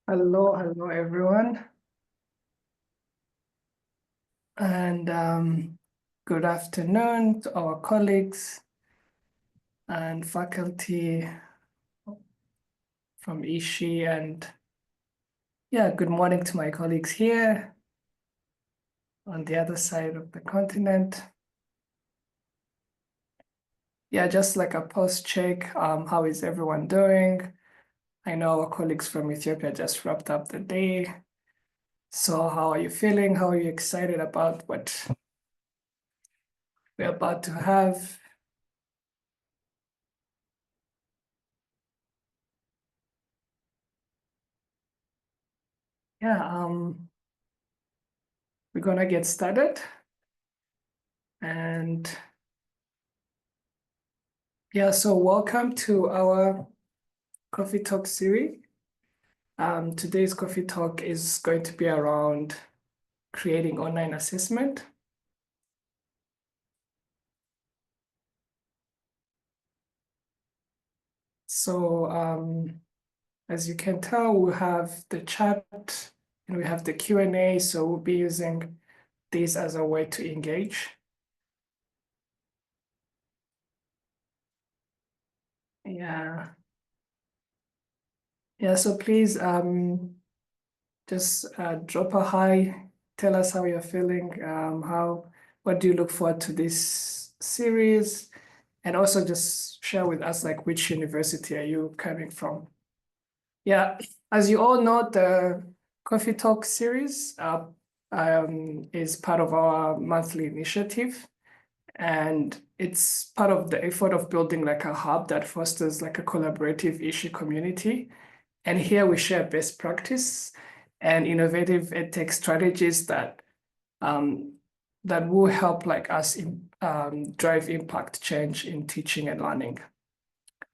Hello everyone, and good afternoon to our colleagues and faculty from Ishi, and yeah, good morning to my colleagues here on the other side of the continent. Yeah, just like a post check, how is everyone doing? I know our colleagues from Ethiopia just wrapped up the day. So how are you feeling? How are you excited about what we're about to have? Yeah, we're gonna get started. And yeah, so welcome to our coffee talk series. Today's coffee talk is going to be around creating online assessment. So as you can tell, we have the chat and we have the Q&A. So we'll be using this as a way to engage. Yeah. Yeah, so please just drop a hi, tell us how you're feeling, what do you look forward to this series? And also just share with us like which university are you coming from? Yeah, as you all know, the Coffee Talk series is part of our monthly initiative. And it's part of the effort of building like a hub that fosters like a collaborative issue community. And here we share best practice and innovative EdTech strategies um, that will help like us drive impact change in teaching and learning.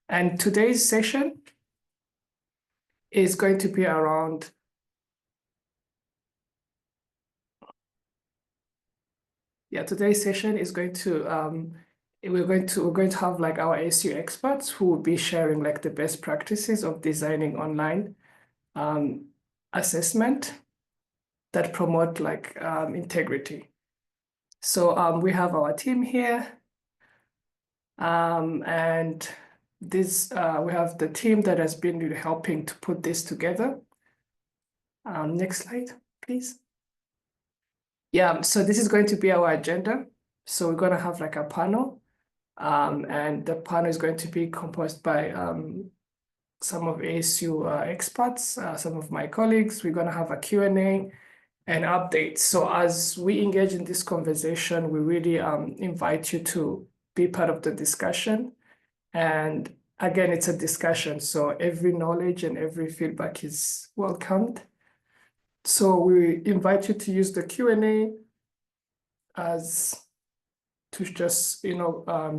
And today's session is going to be around, today's session is going to, we're going to have like our ASU experts who will be sharing like the best practices of designing online assessment that promote like integrity. So we have our team here, and we have the team that has been really helping to put this together. Next slide, please. Yeah, so this is going to be our agenda. So we're going to have like a panel, and the panel is going to be composed by some of ASU experts, some of my colleagues. We're going to have a Q&A and updates. So as we engage in this conversation, we really invite you to be part of the discussion. And again, it's a discussion, so every knowledge and every feedback is welcomed. So we invite you to use the Q&A as to just,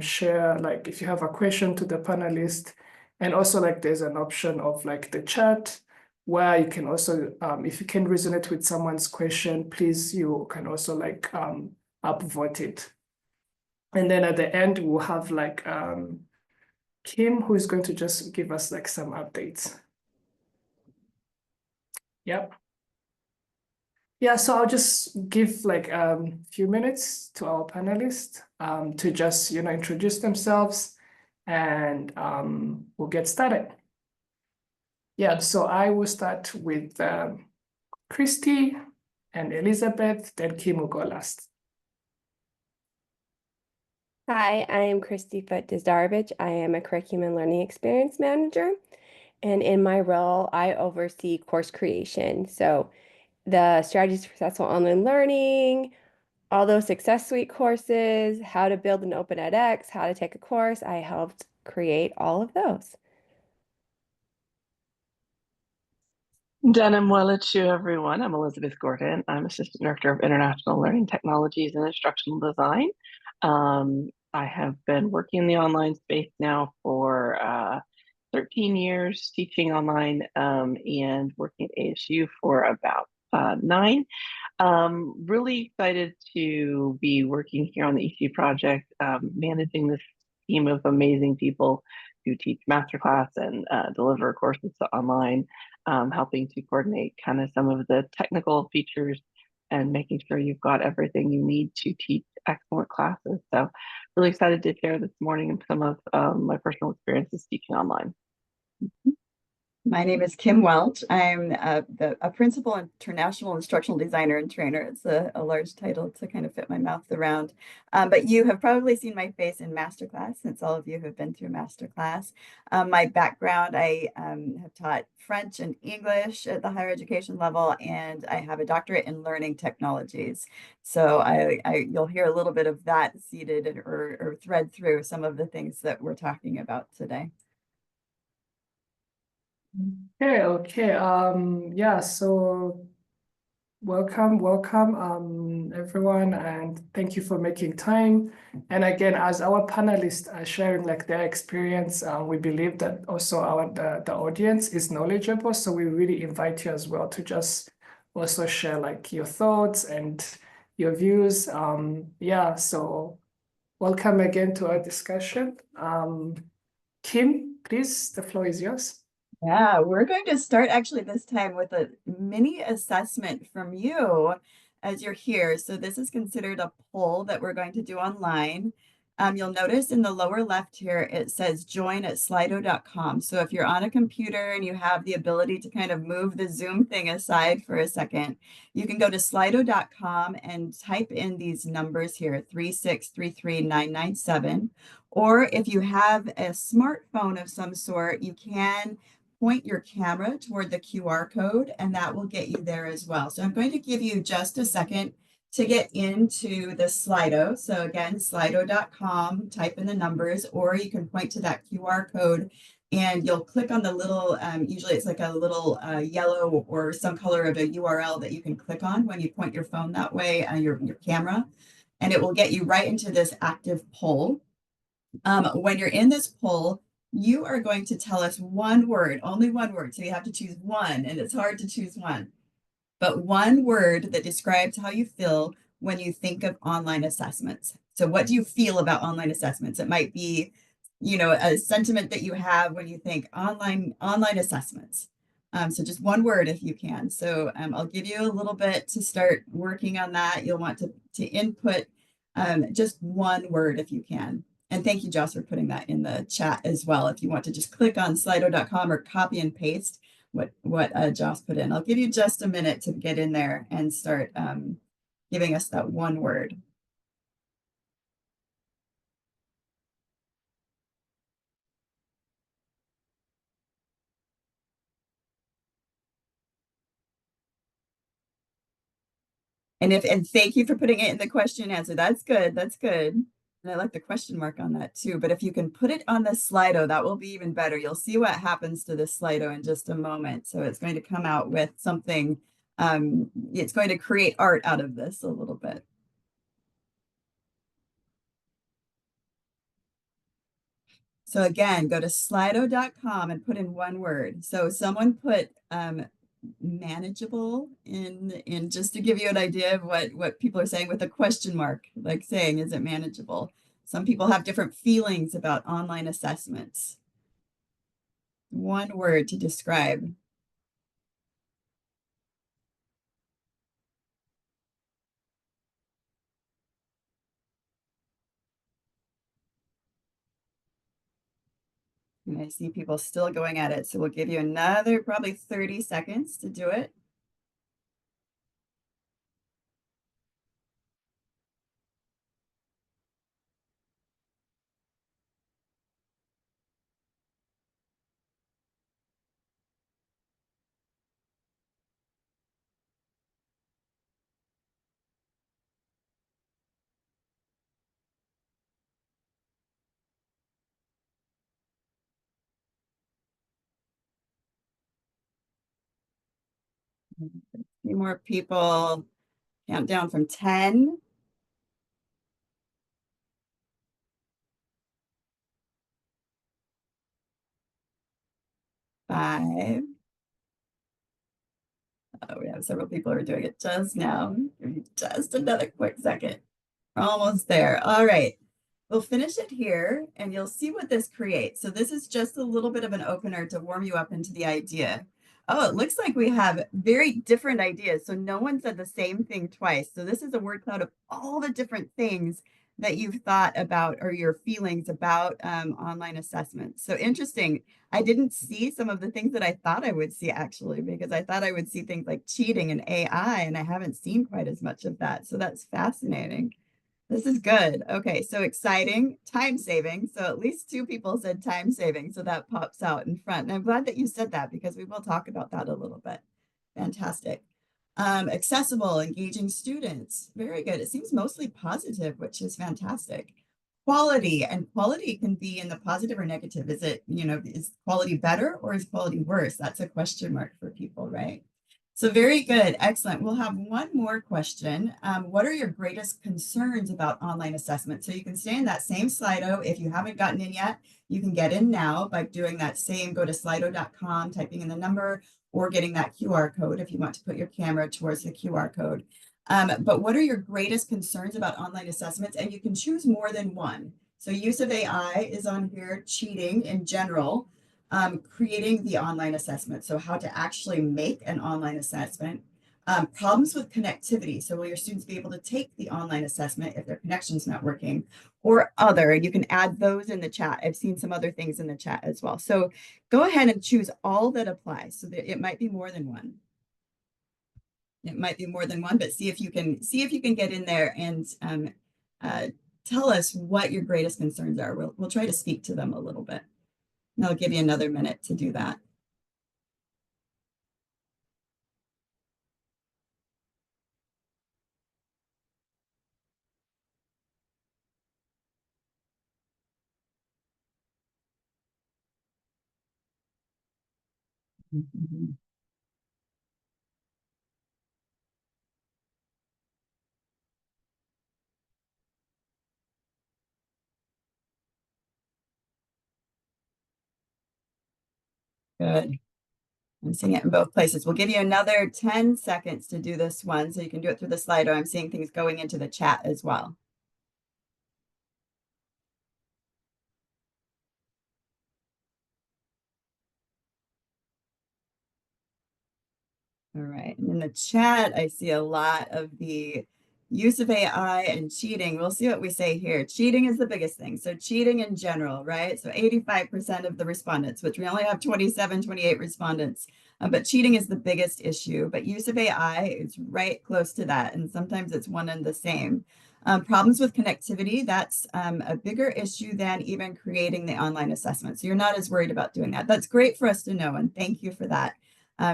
share, like if you have a question to the panelist, and also like there's an option of like the chat where you can also, if you can resonate with someone's question, please, you can also like upvote it. And then at the end, we'll have like Kim, who is going to just give us like some updates. Yep. Yeah, so I'll just give like a few minutes to our panelists to just, introduce themselves, and we'll get started. Yeah, so I will start with Christy and Elizabeth, then Kim will go last. Hi, I am Christy Foot-Dizdarovich. I am a Curriculum and Learning Experience Manager, and in my role, I oversee course creation. So the strategies for successful online learning, all those Success Suite courses, how to build an Open edX, how to take a course, I helped create all of those. Denim Welichu, everyone. I'm Elizabeth Gordon. I'm Assistant Director of International Learning Technologies and Instructional Design. I have been working in the online space now for 13 years, teaching online and working at ASU for about 9. Really excited to be working here on the EC project, managing this team of amazing people who teach masterclass and deliver courses online. helping to coordinate kind of some of the technical features and making sure you've got everything you need to teach excellent classes. So really excited to share this morning some of my personal experiences teaching online. My name is Kim Welch. I'm a principal international instructional designer and trainer. It's a large title to kind of fit my mouth around. But you have probably seen my face in masterclass, since all of you have been through masterclass. My background, I have taught French and English at the higher education level, and I have a doctorate in learning technologies. So you'll hear a little bit of that seeded or thread through some of the things that we're talking about today. Okay. Yeah, so welcome, everyone, and thank you for making time. And again, as our panelists are sharing like their experience, we believe that also the audience is knowledgeable. So we really invite you as well to just also share like your thoughts and your views. Yeah, so welcome again to our discussion. Kim, please, the floor is yours. Yeah, we're going to start actually this time with a mini assessment from you as you're here. So this is considered a poll that we're going to do online. You'll notice in the lower left here, it says join at slido.com. So if you're on a computer and you have the ability to kind of move the Zoom thing aside for a second, you can go to slido.com and type in these numbers here, 3633997. Or if you have a smartphone of some sort, you can point your camera toward the QR code, and that will get you there as well. So I'm going to give you just a second to get into the Slido. So again, slido.com, type in the numbers, or you can point to that QR code and you'll click on the little, usually it's like a little yellow or some color of a URL that you can click on when you point your phone that way, your camera, and it will get you right into this active poll. When you're in this poll, you are going to tell us one word, only one word. So you have to choose one, and it's hard to choose one, but one word that describes how you feel when you think of online assessments. So what do you feel about online assessments? It might be, a sentiment that you have when you think online assessments. So just one word if you can. So I'll give you a little bit to start working on that. You'll want to input just one word if you can. And thank you, Joss, for putting that in the chat as well. If you want to just click on slido.com or copy and paste what Joss put in. I'll give you just a minute to get in there and start giving us that one word. And thank you for putting it in the question and answer. That's good. That's good. And I like the question mark on that too. But if you can put it on the Slido, that will be even better. You'll see what happens to the Slido in just a moment. So it's going to come out with something, it's going to create art out of this a little bit. So again, go to slido.com and put in one word. So someone put manageable in just to give you an idea of what people are saying with a question mark, like saying, is it manageable? Some people have different feelings about online assessments. One word to describe. And I see people still going at it. So we'll give you another probably 30 seconds to do it. A few more people. Count down from 10. 5. Oh, we have several people who are doing it just now. Give me just another quick second. We're almost there. All right. We'll finish it here and you'll see what this creates. So this is just a little bit of an opener to warm you up into the idea. Oh, it looks like we have very different ideas. So no one said the same thing twice. So this is a word cloud of all the different things that you've thought about or your feelings about online assessments. So interesting. I didn't see some of the things that I thought I would see actually, because I thought I would see things like cheating and AI, and I haven't seen quite as much of that. So that's fascinating. This is good. Okay, so exciting, time saving. So at least two people said time saving. So that pops out in front. And I'm glad that you said that because we will talk about that a little bit. Fantastic. Accessible, engaging students. Very good. It seems mostly positive, which is fantastic. Quality, and quality can be in the positive or negative. Is it, is quality better or is quality worse? That's a question mark for people, right? So very good. Excellent. We'll have one more question. What are your greatest concerns about online assessment? So you can stay in that same Slido. If you haven't gotten in yet, you can get in now by doing that same, go to slido.com, typing in the number, or getting that QR code if you want to put your camera towards the QR code. But what are your greatest concerns about online assessments? And you can choose more than one. So use of AI is on here, cheating in general, creating the online assessment. So how to actually make an online assessment. Problems with connectivity. So will your students be able to take the online assessment if their connection's not working, or other, and you can add those in the chat. I've seen some other things in the chat as well. So go ahead and choose all that apply. So that it might be more than one. It might be more than one, but see if you can get in there and tell us what your greatest concerns are. We'll try to speak to them a little bit. And I'll give you another minute to do that. Good. I'm seeing it in both places. We'll give you another 10 seconds to do this one, so you can do it through the Slido. I'm seeing things going into the chat as well. All right, and in the chat, I see a lot of the use of AI and cheating. We'll see what we say here. Cheating is the biggest thing. So cheating in general, right? So 85% of the respondents, which we only have 27, 28 respondents, but cheating is the biggest issue. But use of AI is right close to that. And sometimes it's one and the same. Problems with connectivity, that's a bigger issue than even creating the online assessment. So you're not as worried about doing that. That's great for us to know. And thank you for that.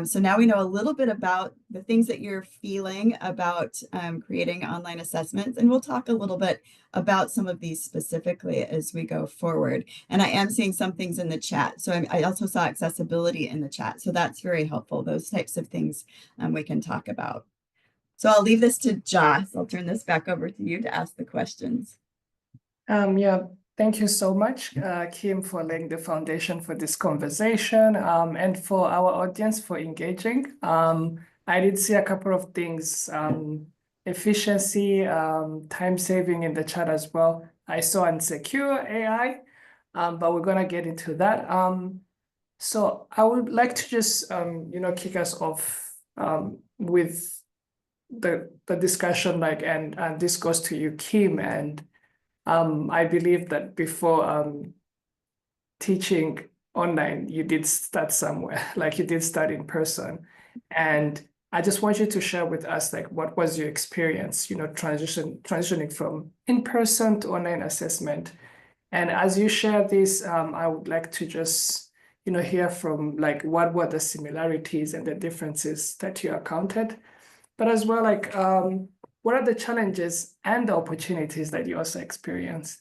So now we know a little bit about the things that you're feeling about creating online assessments, and we'll talk a little bit about some of these specifically as we go forward. And I am seeing some things in the chat. So I also saw accessibility in the chat. So that's very helpful. Those types of things we can talk about. So I'll leave this to Joss. I'll turn this back over to you to ask the questions. Yeah, thank you so much, Kim, for laying the foundation for this conversation, and for our audience for engaging. I did see a couple of things, efficiency, time saving in the chat as well. I saw insecure AI, but we're gonna get into that. So I would like to just, kick us off with the discussion, and this goes to you, Kim, and I believe that before teaching online, you did start somewhere, like you did start in person. And I just want you to share with us, like, what was your experience, transitioning from in-person to online assessment. And as you share this, I would like to just, hear from, like, what were the similarities and the differences that you encountered, but as well, like, what are the challenges and the opportunities that you also experienced?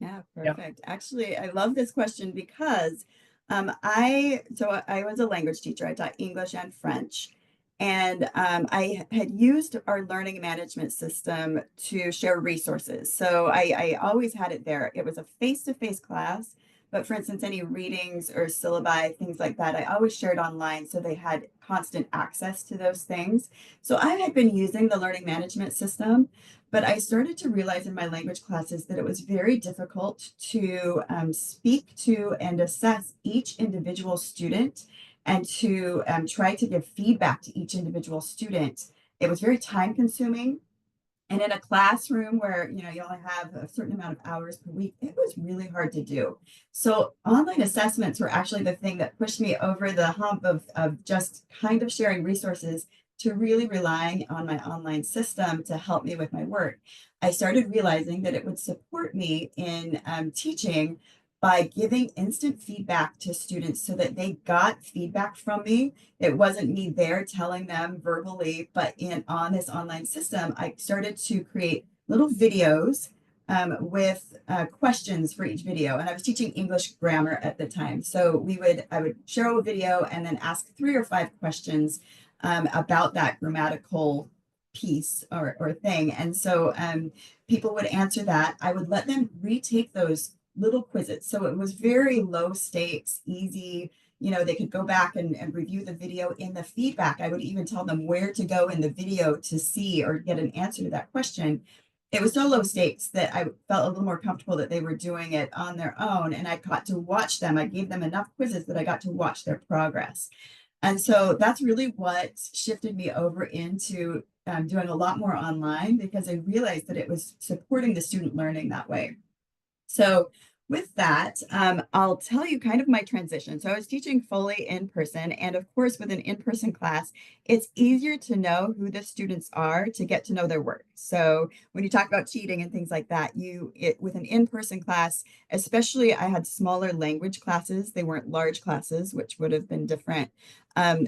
Yeah, perfect. Actually, I love this question because I was a language teacher. I taught English and French. And I had used our learning management system to share resources. So I always had it there. It was a face-to-face class. But for instance, any readings or syllabi, things like that, I always shared online so they had constant access to those things. So I had been using the learning management system, but I started to realize in my language classes that it was very difficult to speak to and assess each individual student and to try to give feedback to each individual student. It was very time consuming. And in a classroom where, you know, you only have a certain amount of hours per week, it was really hard to do. So online assessments were actually the thing that pushed me over the hump of just kind of sharing resources to really relying on my online system to help me with my work. I started realizing that it would support me in teaching by giving instant feedback to students so that they got feedback from me. It wasn't me there telling them verbally, but on this online system, I started to create little videos with questions for each video. And I was teaching English grammar at the time. So I would show a video and then ask 3 or 5 questions about that grammatical piece or thing. And so people would answer that. I would let them retake those little quizzes. So it was very low stakes, easy. You know, they could go back and review the video. In the feedback, I would even tell them where to go in the video to see or get an answer to that question. It was so low stakes that I felt a little more comfortable that they were doing it on their own, and I got to watch them. I gave them enough quizzes that I got to watch their progress. And so that's really what shifted me over into doing a lot more online, because I realized that it was supporting the student learning that way. So with that, I'll tell you kind of my transition. So I was teaching fully in person, and of course, with an in-person class, it's easier to know who the students are to get to know their work. So when you talk about cheating and things like that, with an in-person class, especially I had smaller language classes. They weren't large classes, which would have been different.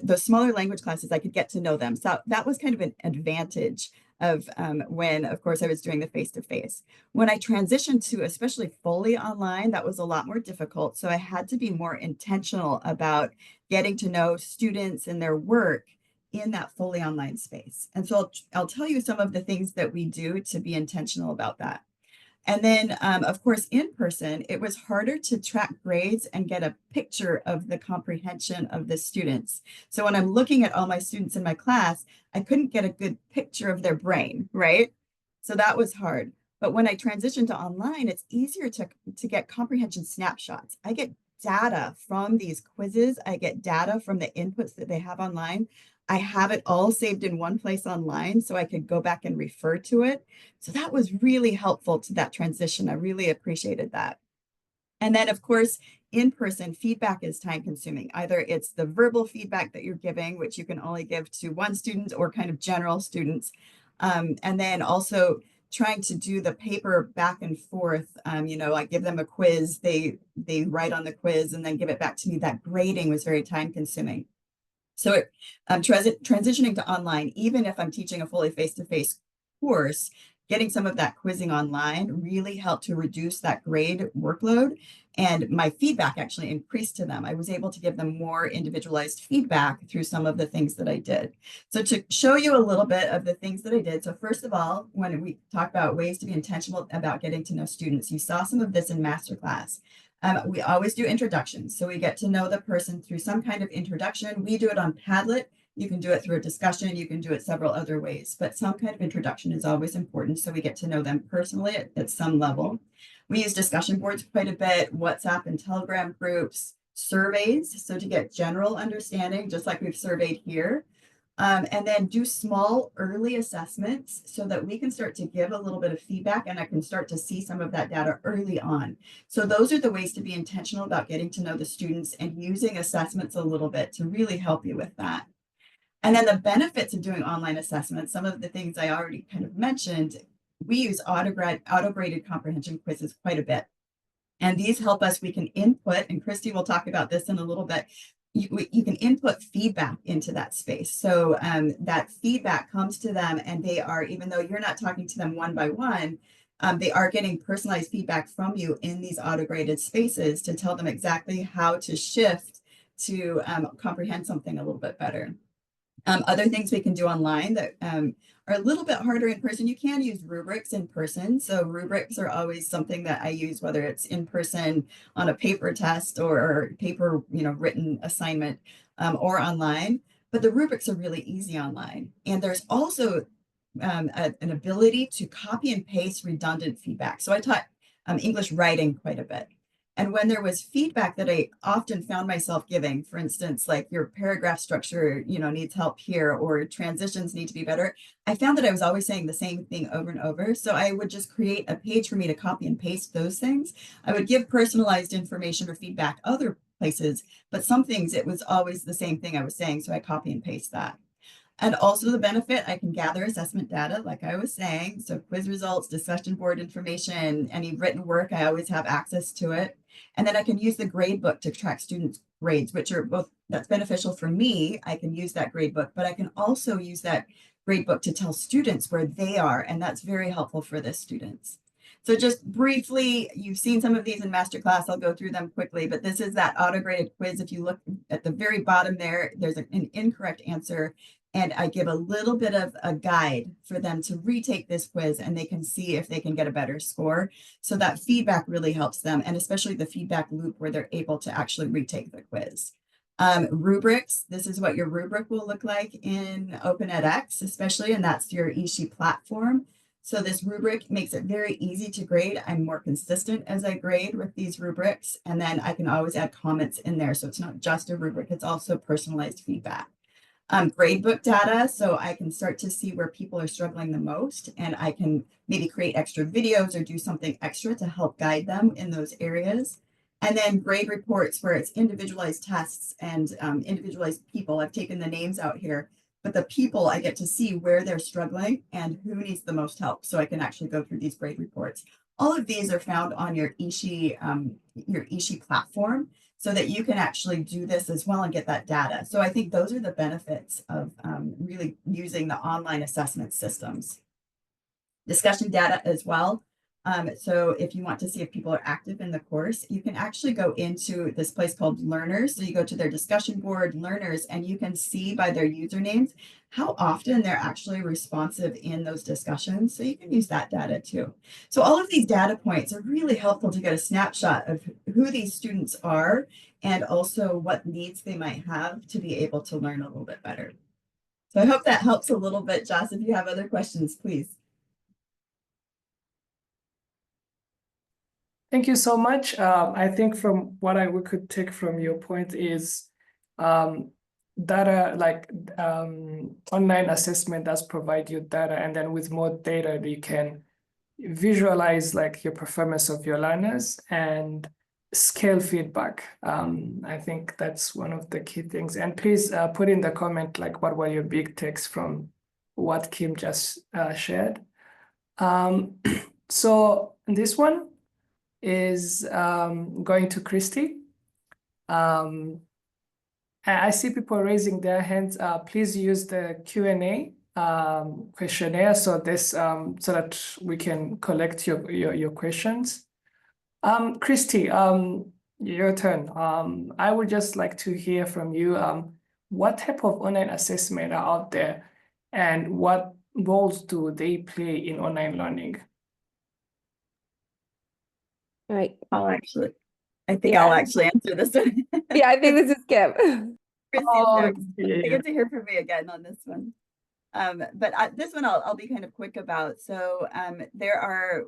Those smaller language classes, I could get to know them. So that was kind of an advantage of when, of course, I was doing the face-to-face. When I transitioned to especially fully online, that was a lot more difficult. So I had to be more intentional about getting to know students and their work in that fully online space. And so I'll tell you some of the things that we do to be intentional about that. And then, of course, in person, it was harder to track grades and get a picture of the comprehension of the students. So when I'm looking at all my students in my class, I couldn't get a good picture of their brain, right? So that was hard. But when I transitioned to online, it's easier to get comprehension snapshots. I get data from these quizzes. I get data from the inputs that they have online. I have it all saved in one place online so I could go back and refer to it. So that was really helpful to that transition. I really appreciated that. And then, of course, in-person feedback is time consuming. Either it's the verbal feedback that you're giving, which you can only give to one student or kind of general students. And then also trying to do the paper back and forth. You know, I give them a quiz, they write on the quiz and then give it back to me. That grading was very time consuming. So transitioning to online, even if I'm teaching a fully face-to-face course, getting some of that quizzing online really helped to reduce that grade workload. And my feedback actually increased to them. I was able to give them more individualized feedback through some of the things that I did. So to show you a little bit of the things that I did. So first of all, when we talk about ways to be intentional about getting to know students, you saw some of this in masterclass. We always do introductions. So we get to know the person through some kind of introduction. We do it on Padlet. You can do it through a discussion. You can do it several other ways, but some kind of introduction is always important. So we get to know them personally at some level. We use discussion boards quite a bit, WhatsApp and Telegram groups, surveys. So to get general understanding, just like we've surveyed here. And then do small early assessments so that we can start to give a little bit of feedback and I can start to see some of that data early on. So those are the ways to be intentional about getting to know the students and using assessments a little bit to really help you with that. And then the benefits of doing online assessments, some of the things I already kind of mentioned, we use auto-graded comprehension quizzes quite a bit. And these help us, we can input, and Christy will talk about this in a little bit, you can input feedback into that space. So that feedback comes to them and they are, even though you're not talking to them one by one, they are getting personalized feedback from you in these auto-graded spaces to tell them exactly how to shift to comprehend something a little bit better. Other things we can do online that are a little bit harder in person. You can use rubrics in person. So rubrics are always something that I use, whether it's in person on a paper test or paper, written assignment or online. But the rubrics are really easy online. And there's also an ability to copy and paste redundant feedback. So I taught English writing quite a bit. And when there was feedback that I often found myself giving, for instance, like your paragraph structure, needs help here, or transitions need to be better, I found that I was always saying the same thing over and over. So I would just create a page for me to copy and paste those things. I would give personalized information or feedback other places, but some things it was always the same thing I was saying. So I copy and paste that. And also the benefit, I can gather assessment data, like I was saying. So quiz results, discussion board information, any written work, I always have access to it. And then I can use the grade book to track students' grades, which are both, that's beneficial for me. I can use that grade book, but I can also use that grade book to tell students where they are. And that's very helpful for the students. So just briefly, you've seen some of these in masterclass. I'll go through them quickly, but this is that auto-graded quiz. If you look at the very bottom there, there's an incorrect answer. And I give a little bit of a guide for them to retake this quiz, and they can see if they can get a better score. So that feedback really helps them, and especially the feedback loop where they're able to actually retake the quiz. Rubrics, this is what your rubric will look like in Open edX, especially, and that's your eSheet platform. So this rubric makes it very easy to grade. I'm more consistent as I grade with these rubrics, and then I can always add comments in there. So it's not just a rubric, it's also personalized feedback. Gradebook data, so I can start to see where people are struggling the most, and I can maybe create extra videos or do something extra to help guide them in those areas. And then grade reports where it's individualized tests and individualized people. I've taken the names out here, but the people, I get to see where they're struggling and who needs the most help. So I can actually go through these grade reports. All of these are found on your eSheet platform, so that you can actually do this as well and get that data. So I think those are the benefits of really using the online assessment systems. Discussion data as well. So if you want to see if people are active in the course, you can actually go into this place called Learners. So you go to their discussion board, Learners, and you can see by their usernames how often they're actually responsive in those discussions. So you can use that data too. So all of these data points are really helpful to get a snapshot of who these students are and also what needs they might have to be able to learn a little bit better. So I hope that helps a little bit, Joss. If you have other questions, please. Thank you so much. I think from what we could take from your point is data, like online assessment does provide you data, and then with more data, you can visualize like your performance of your learners and scale feedback. I think that's one of the key things. And please put in the comment like what were your big takes from what Kim just shared. So this one is going to Christy. I see people raising their hands. Please use the Q&A questionnaire so that we can collect your questions. Christy, your turn. I would just like to hear from you. What type of online assessment are out there, and what roles do they play in online learning? All right. I think I'll actually answer this one. Yeah, I think this is Kim. Christy, you get to hear from me again on this one. But this one I'll be kind of quick about. So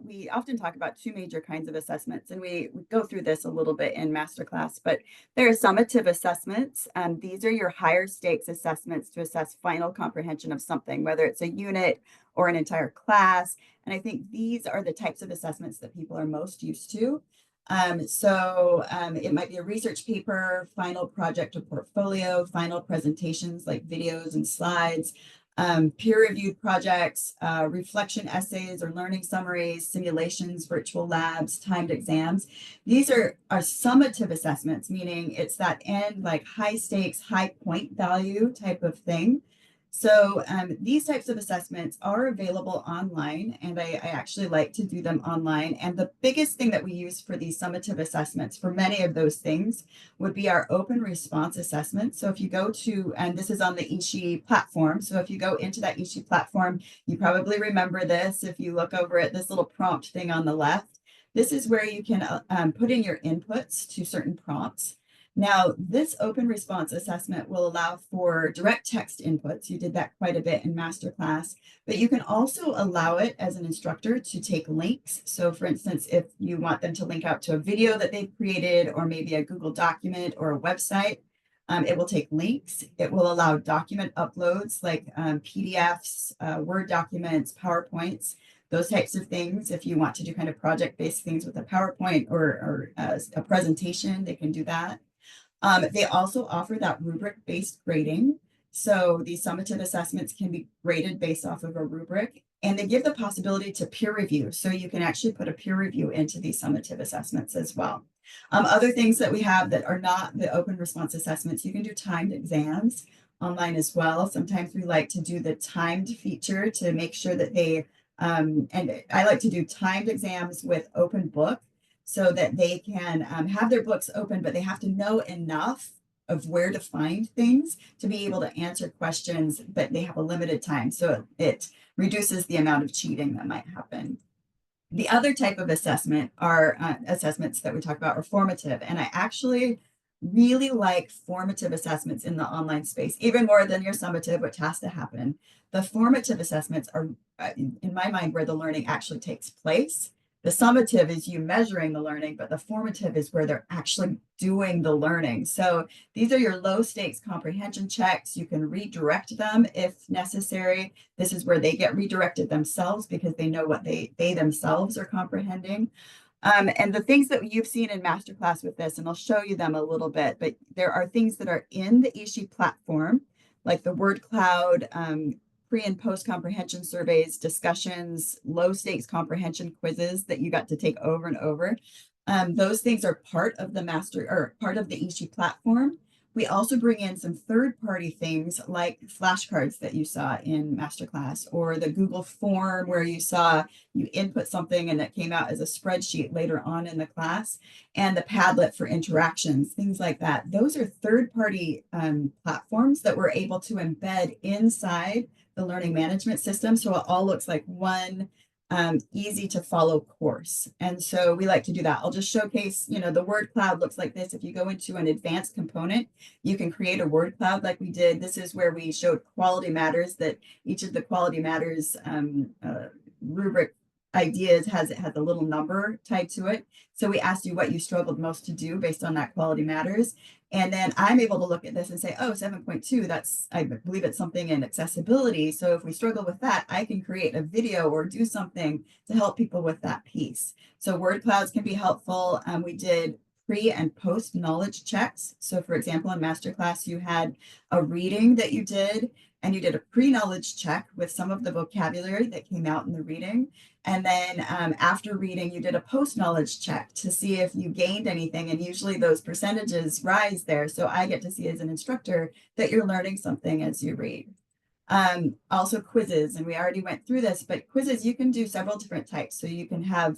we often talk about two major kinds of assessments, and we go through this a little bit in masterclass, but there are summative assessments. These are your higher stakes assessments to assess final comprehension of something, whether it's a unit or an entire class. And I think these are the types of assessments that people are most used to. It might be a research paper, final project or portfolio, final presentations like videos and slides, peer-reviewed projects, reflection essays or learning summaries, simulations, virtual labs, timed exams. These are summative assessments, meaning it's that end, like high stakes, high point value type of thing. So these types of assessments are available online, and I actually like to do them online. And the biggest thing that we use for these summative assessments for many of those things would be our open response assessment. So if you go to, and this is on the eSheet platform. So if you go into that eSheet platform, you probably remember this. If you look over at this little prompt thing on the left, this is where you can put in your inputs to certain prompts. Now, this open response assessment will allow for direct text inputs. You did that quite a bit in Masterclass, but you can also allow it as an instructor to take links. So for instance, if you want them to link out to a video that they've created or maybe a Google document or a website, it will take links. It will allow document uploads like PDFs, Word documents, PowerPoints, those types of things. If you want to do kind of project-based things with a PowerPoint or a presentation, they can do that. They also offer that rubric-based grading. So these summative assessments can be graded based off of a rubric, and they give the possibility to peer review. So you can actually put a peer review into these summative assessments as well. Other things that we have that are not the open response assessments, you can do timed exams online as well. Sometimes we like to do the timed feature to make sure that they, and I like to do timed exams with open book, so that they can have their books open, but they have to know enough of where to find things to be able to answer questions, but they have a limited time. So it reduces the amount of cheating that might happen. The other type of assessment are assessments that we talk about are formative. And I actually really like formative assessments in the online space, even more than your summative, which has to happen. The formative assessments are, in my mind, where the learning actually takes place. The summative is you measuring the learning, but the formative is where they're actually doing the learning. So these are your low stakes comprehension checks. You can redirect them if necessary. This is where they get redirected themselves because they know what they themselves are comprehending. And the things that you've seen in Masterclass with this, and I'll show you them a little bit, but there are things that are in the Ishi platform, like the word cloud, pre and post comprehension surveys, discussions, low stakes comprehension quizzes that you got to take over and over. Those things are part of the part of the Ishi platform. We also bring in some third-party things like flashcards that you saw in Masterclass, or the Google form where you saw you input something and it came out as a spreadsheet later on in the class, and the Padlet for interactions, things like that. Those are third-party platforms that we're able to embed inside the learning management system, so it all looks like one easy to follow course. And so we like to do that. I'll just showcase, the word cloud looks like this. If you go into an advanced component, you can create a word cloud like we did. This is where we showed quality matters, that each of the quality matters rubric ideas has a little number tied to it. So we asked you what you struggled most to do based on that quality matters. And then I'm able to look at this and say, oh, 7.2, that's, I believe it's something in accessibility. So if we struggle with that, I can create a video or do something to help people with that piece. So word clouds can be helpful. We did pre and post knowledge checks. So for example, in Masterclass, you had a reading that you did, and you did a pre-knowledge check with some of the vocabulary that came out in the reading. And then after reading, you did a post-knowledge check to see if you gained anything. And usually those percentages rise there. So I get to see as an instructor that you're learning something as you read. Also quizzes, and we already went through this, but quizzes, you can do several different types. So you can have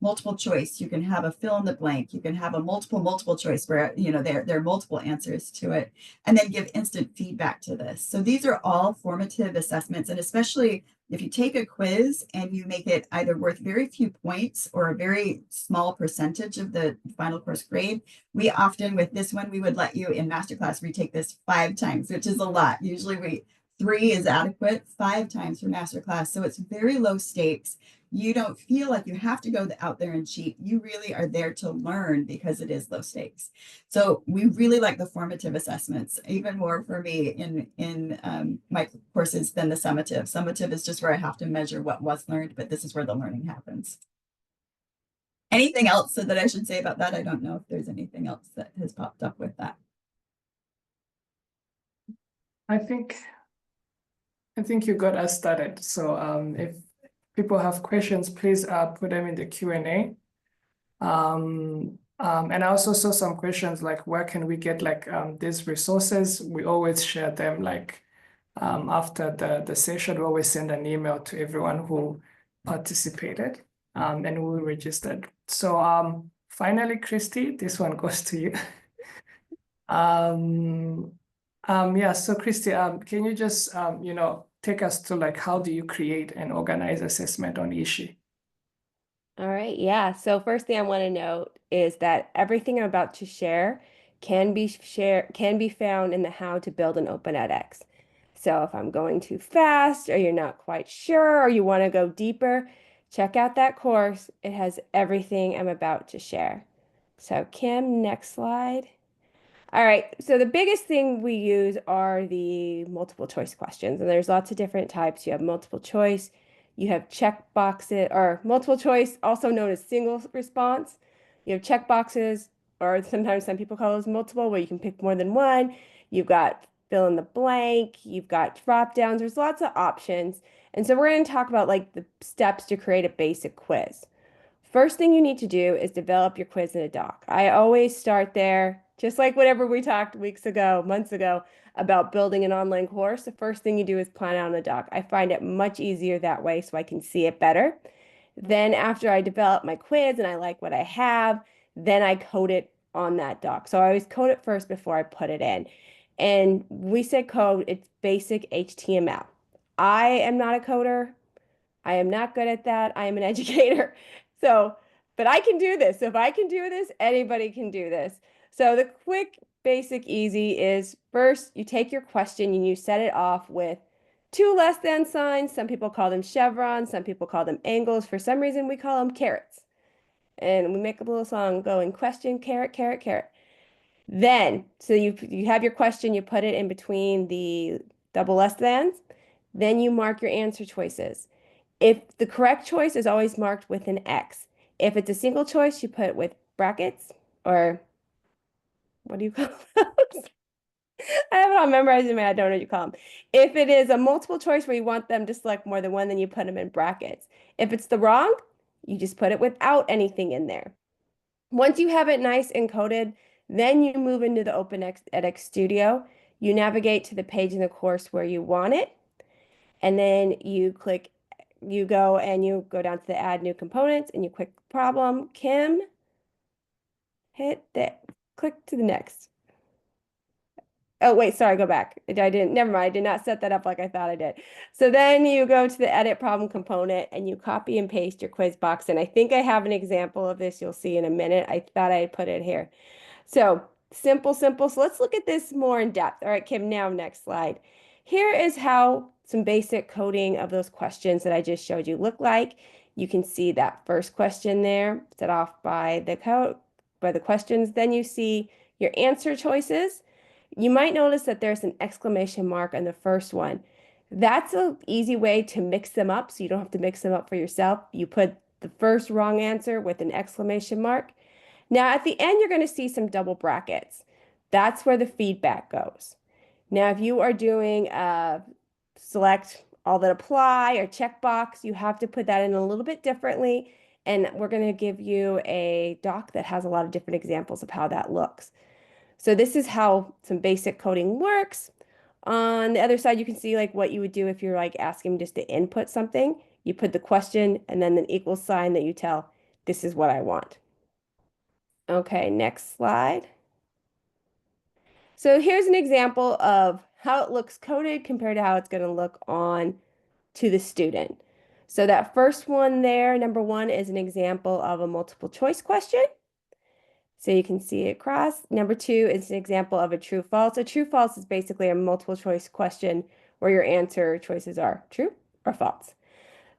multiple choice, you can have a fill in the blank, you can have a multiple choice where, there are multiple answers to it, and then give instant feedback to this. So these are all formative assessments, and especially if you take a quiz and you make it either worth very few points or a very small percentage of the final course grade, we often, with this one, we would let you in Masterclass retake this 5 times, which is a lot. Usually 3 is adequate, 5 times for Masterclass. So it's very low stakes. You don't feel like you have to go out there and cheat. You really are there to learn because it is low stakes. So we really like the formative assessments, even more for me in my courses than the summative. Summative is just where I have to measure what was learned, but this is where the learning happens. Anything else that I should say about that? I don't know if there's anything else that has popped up with that. I think you got us started. So if people have questions, please put them in the Q&A. And I also saw some questions like, where can we get these resources? We always share them after the session. We always send an email to everyone who participated and who registered. So finally, Christy, this one goes to you. Yeah, so Christy, can you just take us to how do you create and organize assessment on Ishi? All right, yeah. So first thing I want to note is that everything I'm about to share can be found in the how to build an open edX. So if I'm going too fast or you're not quite sure or you want to go deeper, check out that course. It has everything I'm about to share. So Kim, next slide. All right, so the biggest thing we use are the multiple choice questions, and there's lots of different types. You have multiple choice, you have check boxes, or multiple choice, also known as single response. You have check boxes, or sometimes some people call those multiple, where you can pick more than one. You've got fill in the blank, you've got drop downs, there's lots of options. And so we're going to talk about like the steps to create a basic quiz. First thing you need to do is develop your quiz in a doc. I always start there, just like whatever we talked weeks ago, months ago, about building an online course. The first thing you do is plan out on the doc. I find it much easier that way so I can see it better. Then after I develop my quiz and I like what I have, then I code it on that doc. So I always code it first before I put it in. And we said code, it's basic HTML. I am not a coder. I am not good at that. I am an educator. So, but I can do this. So if I can do this, anybody can do this. So the quick, basic, easy is first you take your question and you set it off with two less than signs. Some people call them chevrons. Some people call them angles. For some reason, we call them carrots. And we make a little song going question, carrot, carrot, carrot. Then, so you have your question, you put it in between the double less thans. Then you mark your answer choices. If the correct choice is always marked with an X. If it's a single choice, you put it with brackets or what do you call those? I have it all memorized in my head. I don't know what you call them. If it is a multiple choice where you want them to select more than one, then you put them in brackets. If it's the wrong, you just put it without anything in there. Once you have it nice and coded, then you move into the Open edX Studio. You navigate to the page in the course where you want it, and then you go down to the add new components and you click problem. Kim, click to the next. Oh, wait, sorry, go back. Never mind. I did not set that up like I thought I did. So then you go to the edit problem component and you copy and paste your quiz box. And I think I have an example of this you'll see in a minute. I thought I put it here. So simple. So let's look at this more in depth. All right, Kim, now next slide. Here is how some basic coding of those questions that I just showed you look like. You can see that first question there set off by the questions. Then you see your answer choices. You might notice that there's an exclamation mark on the first one. That's an easy way to mix them up so you don't have to mix them up for yourself. You put the first wrong answer with an exclamation mark. Now at the end, you're going to see some double brackets. That's where the feedback goes. Now, if you are doing select all that apply or checkbox, you have to put that in a little bit differently. And we're going to give you a doc that has a lot of different examples of how that looks. So this is how some basic coding works. On the other side, you can see like what you would do if you're like asking just to input something. You put the question and then an equal sign that you tell, this is what I want. Okay, next slide. So here's an example of how it looks coded compared to how it's going to look on to the student. So that first one there, number one, is an example of a multiple choice question. So you can see it across. Number two is an example of a true false. A true false is basically a multiple choice question where your answer choices are true or false.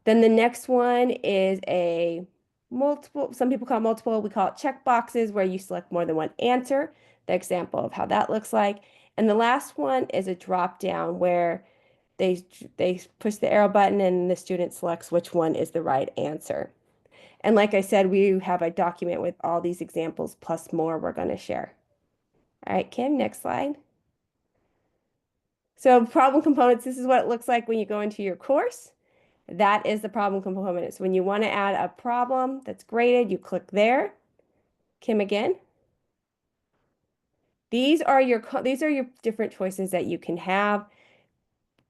Then the next one is a multiple, some people call it multiple, we call it check boxes where you select more than one answer, the example of how that looks like. And the last one is a drop down where they push the arrow button and the student selects which one is the right answer. And like I said, we have a document with all these examples plus more we're going to share. All right, Kim, next slide. So problem components, this is what it looks like when you go into your course. That is the problem component. So when you want to add a problem that's graded, you click there. Kim again. These are your different choices that you can have.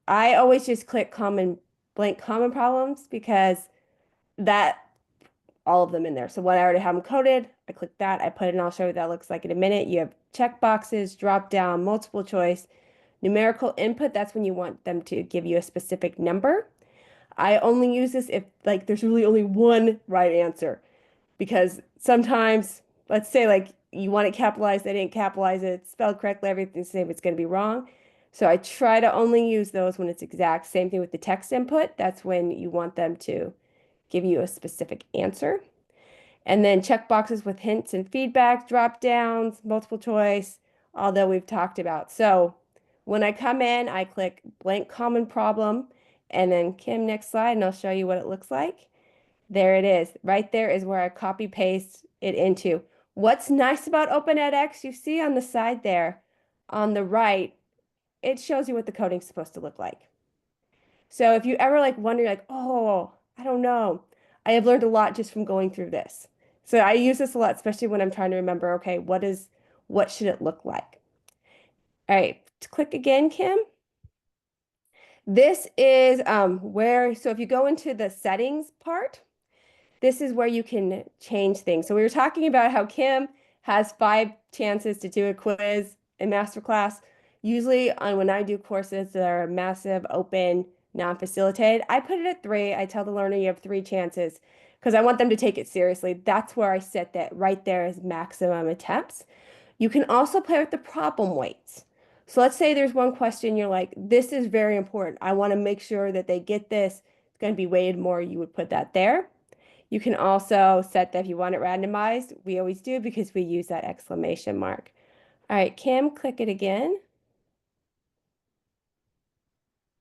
I always just click blank common problems because that all of them in there. So when I already have them coded, I click that, I put it in, I'll show you what that looks like in a minute. You have check boxes, drop down, multiple choice, numerical input. That's when you want them to give you a specific number. I only use this if like there's really only one right answer, because sometimes, let's say like you want it capitalized, they didn't capitalize it, spelled correctly, everything's the same, it's going to be wrong. So I try to only use those when it's exact. Same thing with the text input. That's when you want them to give you a specific answer. And then check boxes with hints and feedback, drop downs, multiple choice, all that we've talked about. So when I come in, I click blank common problem, and then Kim, next slide, and I'll show you what it looks like. There it is. Right there is where I copy paste it into. What's nice about Open edX, you see on the side there, on the right, it shows you what the coding's supposed to look like. So if you ever like wonder, like, oh, I don't know, I have learned a lot just from going through this. So I use this a lot, especially when I'm trying to remember, okay, what should it look like? All right, click again, Kim. This is so if you go into the settings part, this is where you can change things. So we were talking about how Kim has 5 chances to do a quiz in masterclass. Usually when I do courses that are massive, open, non-facilitated, I put it at 3. I tell the learner you have 3 chances because I want them to take it seriously. That's where I set that right there as maximum attempts. You can also play with the problem weights. So let's say there's one question you're like, this is very important. I want to make sure that they get this. It's going to be weighted more. You would put that there. You can also set that if you want it randomized. We always do because we use that exclamation mark. All right, Kim, click it again.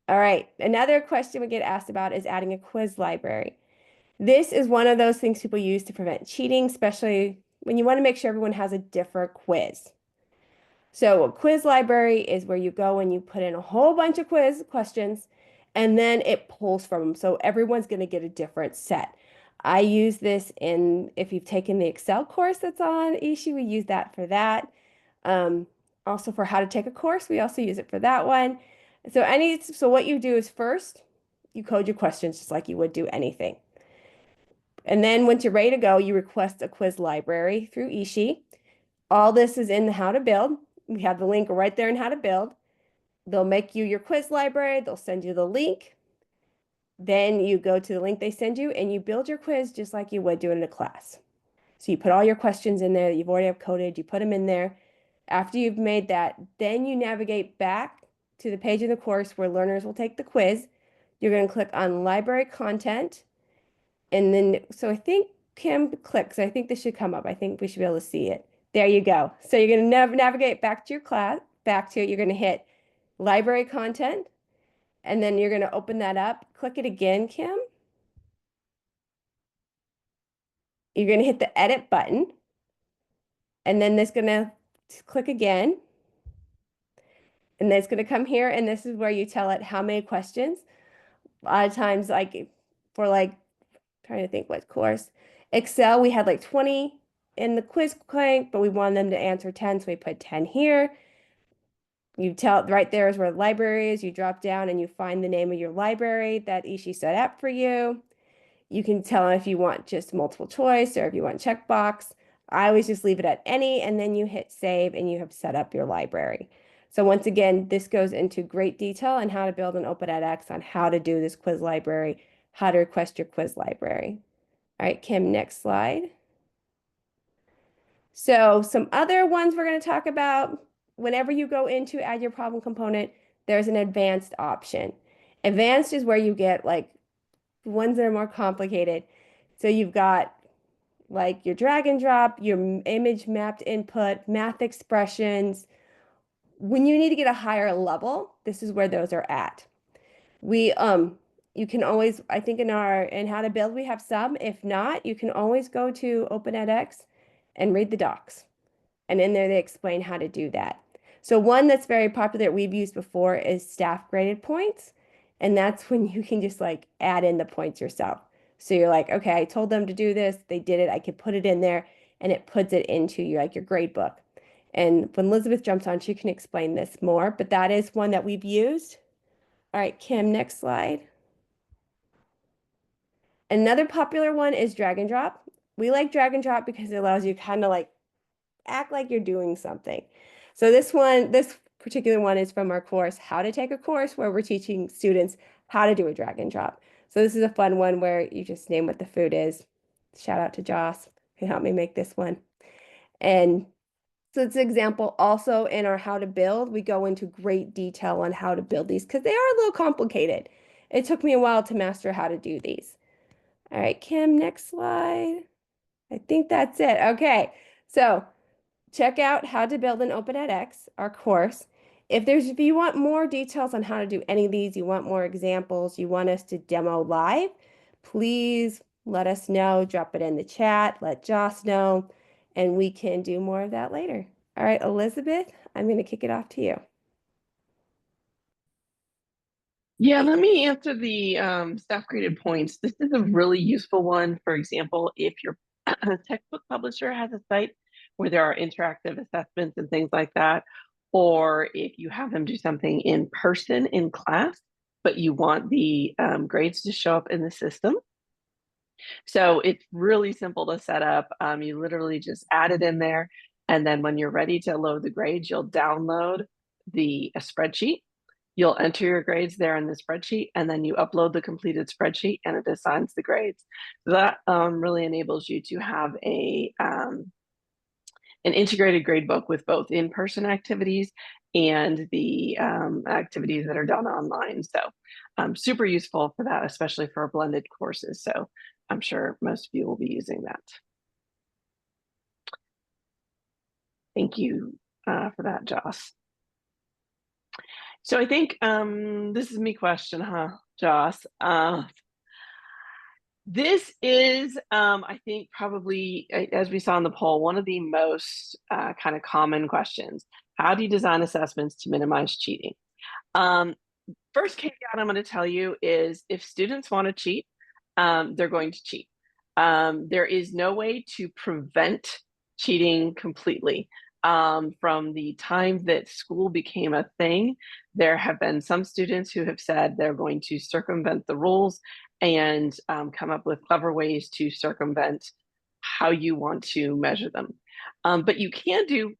All right, another question we get asked about is adding a quiz library. This is one of those things people use to prevent cheating, especially when you want to make sure everyone has a different quiz. So a quiz library is where you go and you put in a whole bunch of quiz questions, and then it pulls from them. So everyone's going to get a different set. I use this if you've taken the Excel course that's on Ishi, we use that for that. Also for how to take a course, we also use it for that one. So what you do is first, you code your questions just like you would do anything. And then once you're ready to go, you request a quiz library through Ishi. All this is in the how to build. We have the link right there in how to build. They'll make you your quiz library. They'll send you the link. Then you go to the link they send you and you build your quiz just like you would do in a class. So you put all your questions in there that you've already have coded, you put them in there. After you've made that, then you navigate back to the page of the course where learners will take the quiz. You're going to click on library content. And then, so I think Kim clicks, I think this should come up. I think we should be able to see it. There you go. So you're going to navigate back to your class, back to it. You're going to hit library content, and then you're going to open that up. Click it again, Kim. You're going to hit the edit button, and then it's going to click again. And then it's going to come here, and this is where you tell it how many questions. A lot of times, like for like, trying to think what course. Excel, we had like 20 in the quiz crank, but we wanted them to answer 10, so we put 10 here. You tell right there is where the library is. You drop down and you find the name of your library that Ishi set up for you. You can tell if you want just multiple choice or if you want checkbox. I always just leave it at any, and then you hit save and you have set up your library. So once again, this goes into great detail on how to build an Open edX, on how to do this quiz library, how to request your quiz library. All right, Kim, next slide. So some other ones we're going to talk about. Whenever you go into add your problem component, there's an advanced option. Advanced is where you get like ones that are more complicated. So you've got like your drag and drop, your image mapped input, math expressions. When you need to get a higher level, this is where those are at. You can always, I think in how to build, we have some. If not, you can always go to Open edX and read the docs. And in there, they explain how to do that. So one that's very popular that we've used before is staff graded points. And that's when you can just like add in the points yourself. So you're like, okay, I told them to do this. They did it. I could put it in there, and it puts it into your grade book. And when Elizabeth jumps on, she can explain this more, but that is one that we've used. All right, Kim, next slide. Another popular one is drag and drop. We like drag and drop because it allows you kind of like act like you're doing something. So this particular one is from our course, How to Take a Course, where we're teaching students how to do a drag and drop. So this is a fun one where you just name what the food is. Shout out to Joss, who helped me make this one. And So it's an example also in our how to build. We go into great detail on how to build these because they are a little complicated. It took me a while to master how to do these. All right, Kim, next slide. I think that's it. Okay, so check out how to build an Open edX, our course. If you want more details on how to do any of these, you want more examples, you want us to demo live, please let us know, drop it in the chat, let Joss know, and we can do more of that later. All right, Elizabeth, I'm going to kick it off to you. Yeah, let me answer the staff graded points. This is a really useful one. For example, if your textbook publisher has a site where there are interactive assessments and things like that, or if you have them do something in person in class, but you want the grades to show up in the system. So it's really simple to set up. You literally just add it in there. And then when you're ready to load the grades, you'll download a spreadsheet. You'll enter your grades there in the spreadsheet, and then you upload the completed spreadsheet and it assigns the grades. So that really enables you to have an integrated grade book with both in-person activities and the activities that are done online. So super useful for that, especially for blended courses. So I'm sure most of you will be using that. Thank you for that, Joss. So I think this is me question, huh, Joss? This is, I think, probably, as we saw in the poll, one of the most kind of common questions. How do you design assessments to minimize cheating? First caveat I'm going to tell you is if students want to cheat, they're going to cheat. There is no way to prevent cheating completely. From the time that school became a thing, there have been some students who have said they're going to circumvent the rules and come up with clever ways to circumvent how you want to measure them. But you can do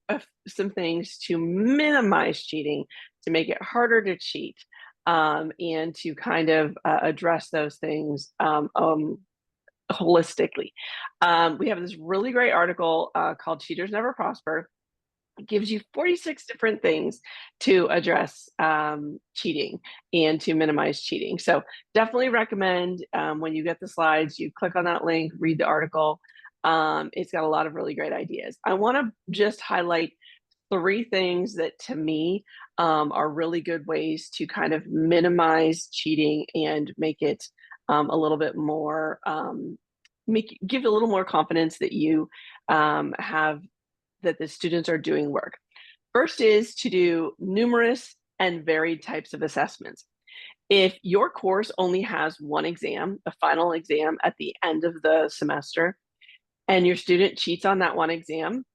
some things to minimize cheating, to make it harder to cheat, and to kind of address those things holistically. We have this really great article called Cheaters Never Prosper. It gives you 46 different things to address cheating and to minimize cheating. So definitely recommend when you get the slides, you click on that link, read the article. It's got a lot of really great ideas. I want to just highlight 3 things that to me are really good ways to kind of minimize cheating and make it a little bit more, give a little more confidence that you that the students are doing work. First is to do numerous and varied types of assessments. If your course only has one exam, a final exam at the end of the semester, and your student cheats on that one exam,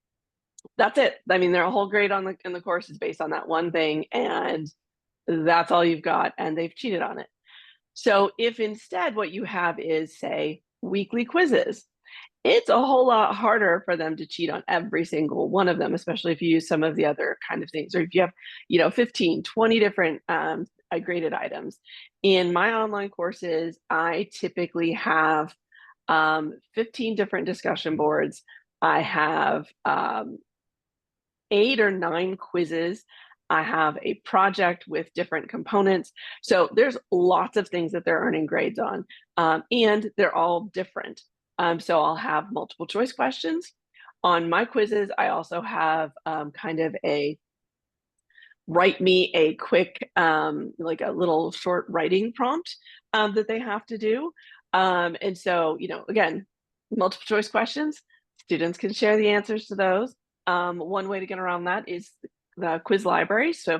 that's it. I mean, their whole grade in the course is based on that one thing, and that's all you've got, and they've cheated on it. So if instead what you have is, say, weekly quizzes, it's a whole lot harder for them to cheat on every single one of them, especially if you use some of the other kind of things, or if you have 15, 20 different graded items. In my online courses, I typically have 15 different discussion boards. I have 8 or 9 quizzes. I have a project with different components. So there's lots of things that they're earning grades on, and they're all different. So I'll have multiple choice questions. On my quizzes, I also have kind of write me a quick, like a little short writing prompt that they have to do. And so, again, multiple choice questions, students can share the answers to those. One way to get around that is the quiz library. So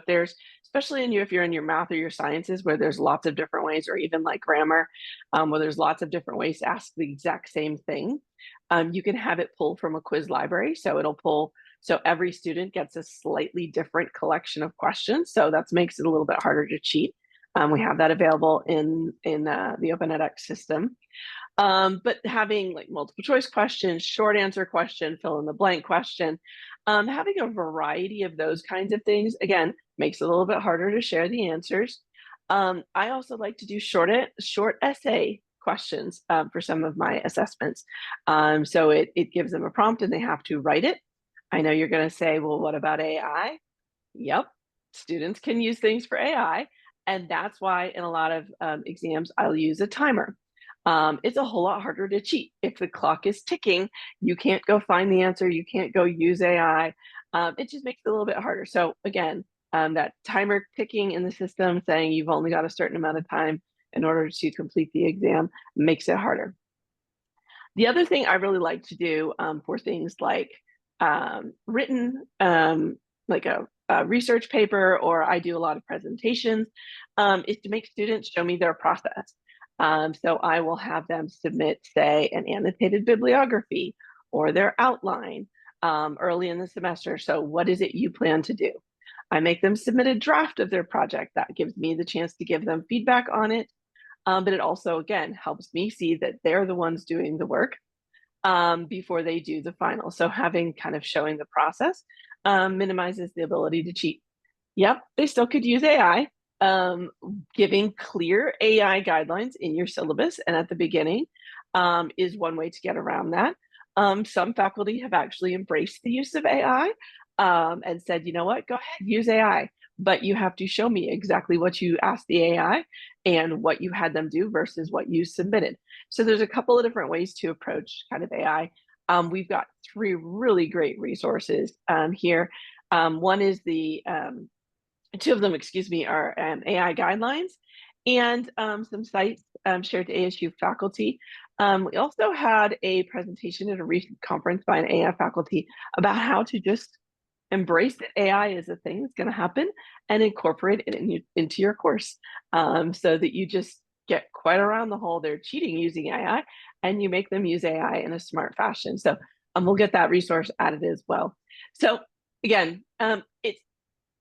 especially if you're in your math or your sciences, where there's lots of different ways, or even like grammar, where there's lots of different ways to ask the exact same thing, you can have it pull from a quiz library. So it'll pull, so every student gets a slightly different collection of questions. So that makes it a little bit harder to cheat. We have that available in the Open edX system. But having like multiple choice questions, short answer question, fill in the blank question, having a variety of those kinds of things, again, makes it a little bit harder to share the answers. I also like to do short essay questions for some of my assessments. So it gives them a prompt and they have to write it. I know you're going to say, well, what about AI? Yep, students can use things for AI. And that's why in a lot of exams, I'll use a timer. It's a whole lot harder to cheat. If the clock is ticking, you can't go find the answer. You can't go use AI. It just makes it a little bit harder. So again, that timer ticking in the system saying you've only got a certain amount of time in order to complete the exam makes it harder. The other thing I really like to do for things like written, like a research paper, or I do a lot of presentations, is to make students show me their process. So I will have them submit, say, an annotated bibliography or their outline early in the semester. So what is it you plan to do? I make them submit a draft of their project. That gives me the chance to give them feedback on it. But it also, again, helps me see that they're the ones doing the work before they do the final. So having kind of showing the process minimizes the ability to cheat. Yep, they still could use AI. Giving clear AI guidelines in your syllabus and at the beginning is one way to get around that. Some faculty have actually embraced the use of AI and said, you know what, go ahead, use AI, but you have to show me exactly what you asked the AI and what you had them do versus what you submitted. So there's a couple of different ways to approach kind of AI. We've got 3 really great resources here. One is the 2 of them, excuse me, are AI guidelines and some sites shared to ASU faculty. We also had a presentation at a recent conference by an AI faculty about how to just embrace that AI is a thing that's going to happen and incorporate it into your course so that you just get quite around the whole they're cheating using AI and you make them use AI in a smart fashion. So we'll get that resource added as well. So again,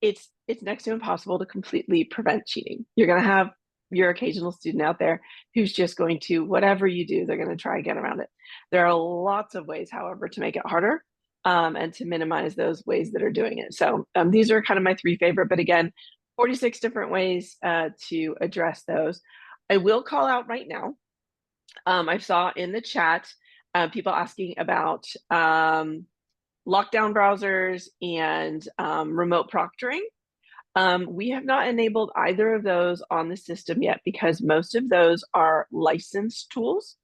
it's next to impossible to completely prevent cheating. You're going to have your occasional student out there who's just going to, whatever you do, they're going to try and get around it. There are lots of ways, however, to make it harder and to minimize those ways that are doing it. So these are kind of my 3 favorite, but again, 46 different ways to address those. I will call out right now, I saw in the chat people asking about lockdown browsers and remote proctoring. We have not enabled either of those on the system yet because most of those are licensed tools.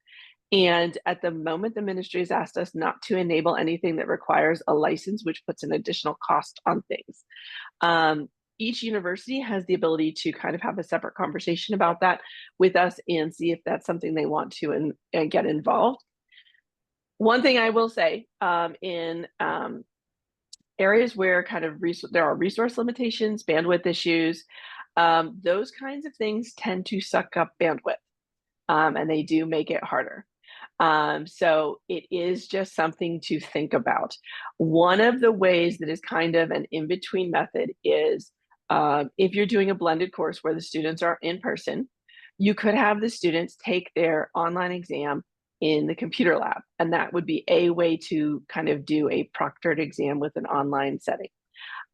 And at the moment, the ministry has asked us not to enable anything that requires a license, which puts an additional cost on things. Each university has the ability to kind of have a separate conversation about that with us and see if that's something they want to and get involved. One thing I will say in areas where kind of there are resource limitations, bandwidth issues, those kinds of things tend to suck up bandwidth and they do make it harder. So it is just something to think about. One of the ways that is kind of an in-between method is if you're doing a blended course where the students are in person, you could have the students take their online exam in the computer lab. And that would be a way to kind of do a proctored exam with an online setting.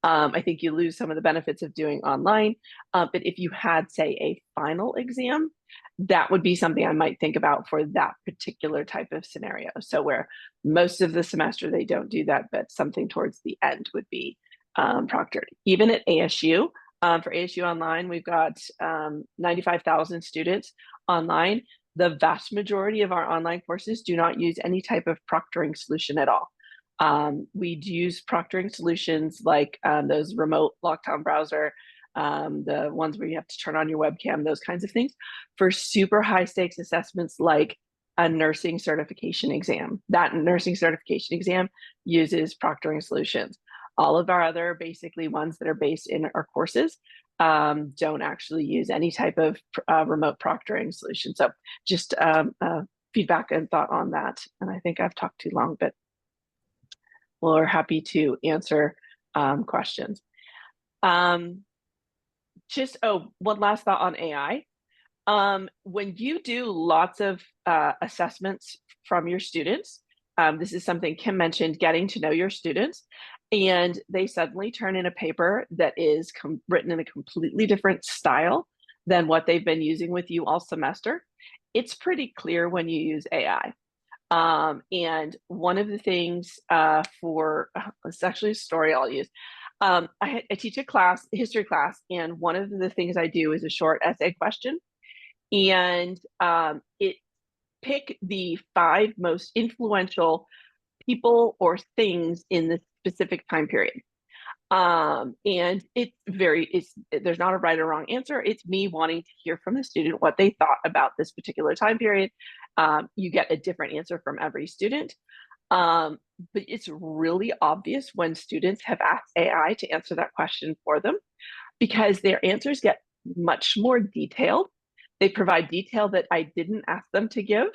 I think you lose some of the benefits of doing online, but if you had, say, a final exam, that would be something I might think about for that particular type of scenario. So where most of the semester they don't do that, but something towards the end would be proctored. Even at ASU, for ASU Online, we've got 95,000 students online. The vast majority of our online courses do not use any type of proctoring solution at all. We use proctoring solutions like those remote lockdown browser, the ones where you have to turn on your webcam, those kinds of things, for super high stakes assessments like a nursing certification exam. That nursing certification exam uses proctoring solutions. All of our other basically ones that are based in our courses don't actually use any type of remote proctoring solution. So just feedback and thought on that. And I think I've talked too long, but we're happy to answer questions. Just, one last thought on AI. When you do lots of assessments from your students, this is something Kim mentioned, getting to know your students, and they suddenly turn in a paper that is written in a completely different style than what they've been using with you all semester. It's pretty clear when you use AI. And one of the things it's actually a story I'll use. I teach a history class, and one of the things I do is a short essay question. And it pick the 5 most influential people or things in this specific time period. And there's not a right or wrong answer. It's me wanting to hear from the student what they thought about this particular time period. You get a different answer from every student. But it's really obvious when students have asked AI to answer that question for them, because their answers get much more detailed. They provide detail that I didn't ask them to give,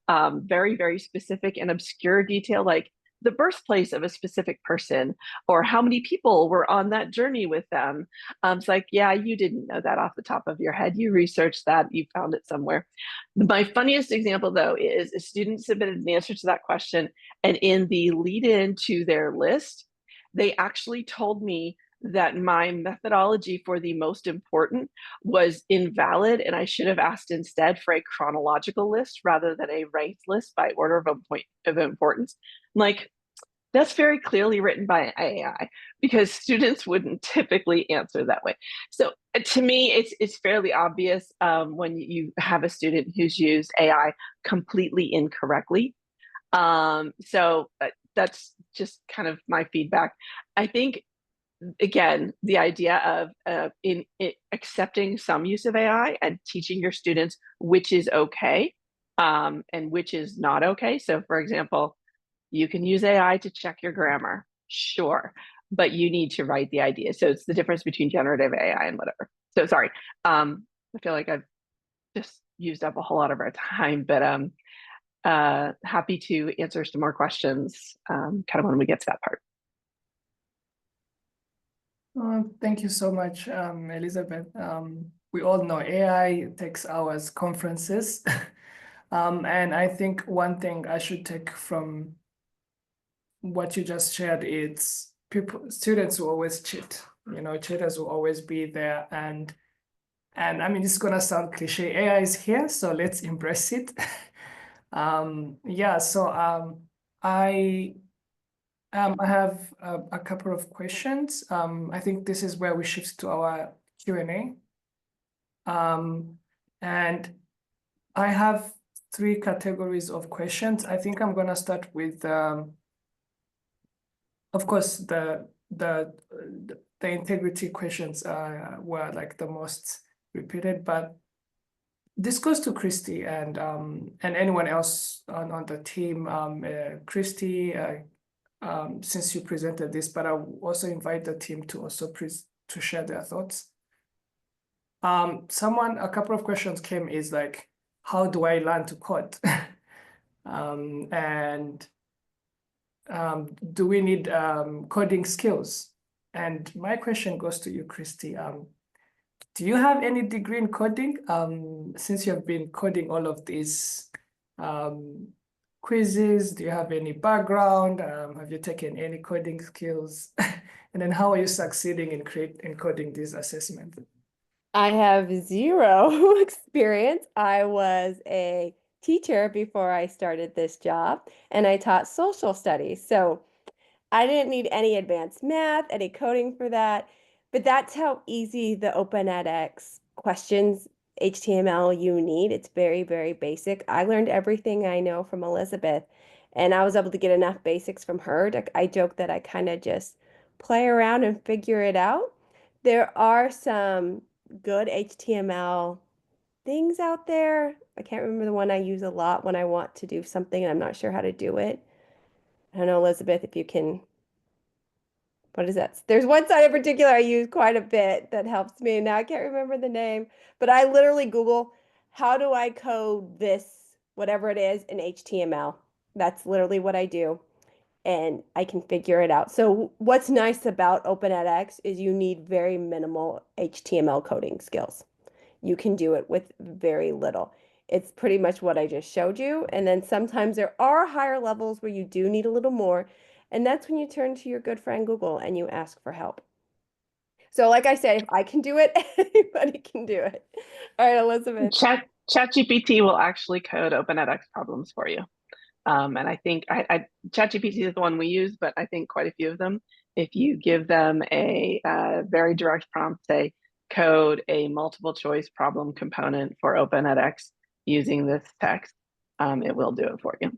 very, very specific and obscure detail, like the birthplace of a specific person or how many people were on that journey with them. It's like, yeah, you didn't know that off the top of your head. You researched that, you found it somewhere. My funniest example, though, is a student submitted an answer to that question, and in the lead-in to their list, they actually told me that my methodology for the most important was invalid, and I should have asked instead for a chronological list rather than a ranked list by order of importance. Like, that's very clearly written by AI, because students wouldn't typically answer that way. So to me, it's fairly obvious when you have a student who's used AI completely incorrectly. So that's just kind of my feedback. I think, again, the idea of accepting some use of AI and teaching your students which is okay and which is not okay. So for example, you can use AI to check your grammar, sure, but you need to write the idea. So it's the difference between generative AI and whatever. So sorry, I feel like I've just used up a whole lot of our time, but happy to answer some more questions kind of when we get to that part. Thank you so much, Elizabeth. We all know AI takes hours, conferences. And I think one thing I should take from what you just shared is students will always cheat. Cheaters will always be there. And I mean, it's gonna sound cliche. AI is here, so let's embrace it. Yeah, so I have a couple of questions. I think this is where we shift to our Q&A. And I have 3 categories of questions. I think I'm gonna start with, of course, the integrity questions were like the most repeated, but this goes to Christy and anyone else on the team. Christy, since you presented this, but I'll also invite the team to also to share their thoughts. A couple of questions came is like, how do I learn to code? And do we need coding skills? And my question goes to you, Christy. Do you have any degree in coding? Since you have been coding all of these quizzes, do you have any background? Have you taken any coding skills? And then how are you succeeding in coding these assessments? I have 0 experience. I was a teacher before I started this job, and I taught social studies. So I didn't need any advanced math, any coding for that. But that's how easy the Open edX questions HTML you need. It's very, very basic. I learned everything I know from Elizabeth, and I was able to get enough basics from her. I joke that I kind of just play around and figure it out. There are some good HTML things out there. I can't remember the one I use a lot when I want to do something and I'm not sure how to do it. I don't know, Elizabeth, if you can. What is that? There's one site in particular I use quite a bit that helps me. Now I can't remember the name, but I literally Google, how do I code this, whatever it is, in HTML? That's literally what I do, and I can figure it out. So what's nice about Open edX is you need very minimal HTML coding skills. You can do it with very little. It's pretty much what I just showed you. And then sometimes there are higher levels where you do need a little more. And that's when you turn to your good friend Google and you ask for help. So like I said, if I can do it, anybody can do it. All right, Elizabeth. ChatGPT will actually code Open edX problems for you. And I think ChatGPT is the one we use, but I think quite a few of them, if you give them a very direct prompt, say, code a multiple choice problem component for Open edX using this text, it will do it for you.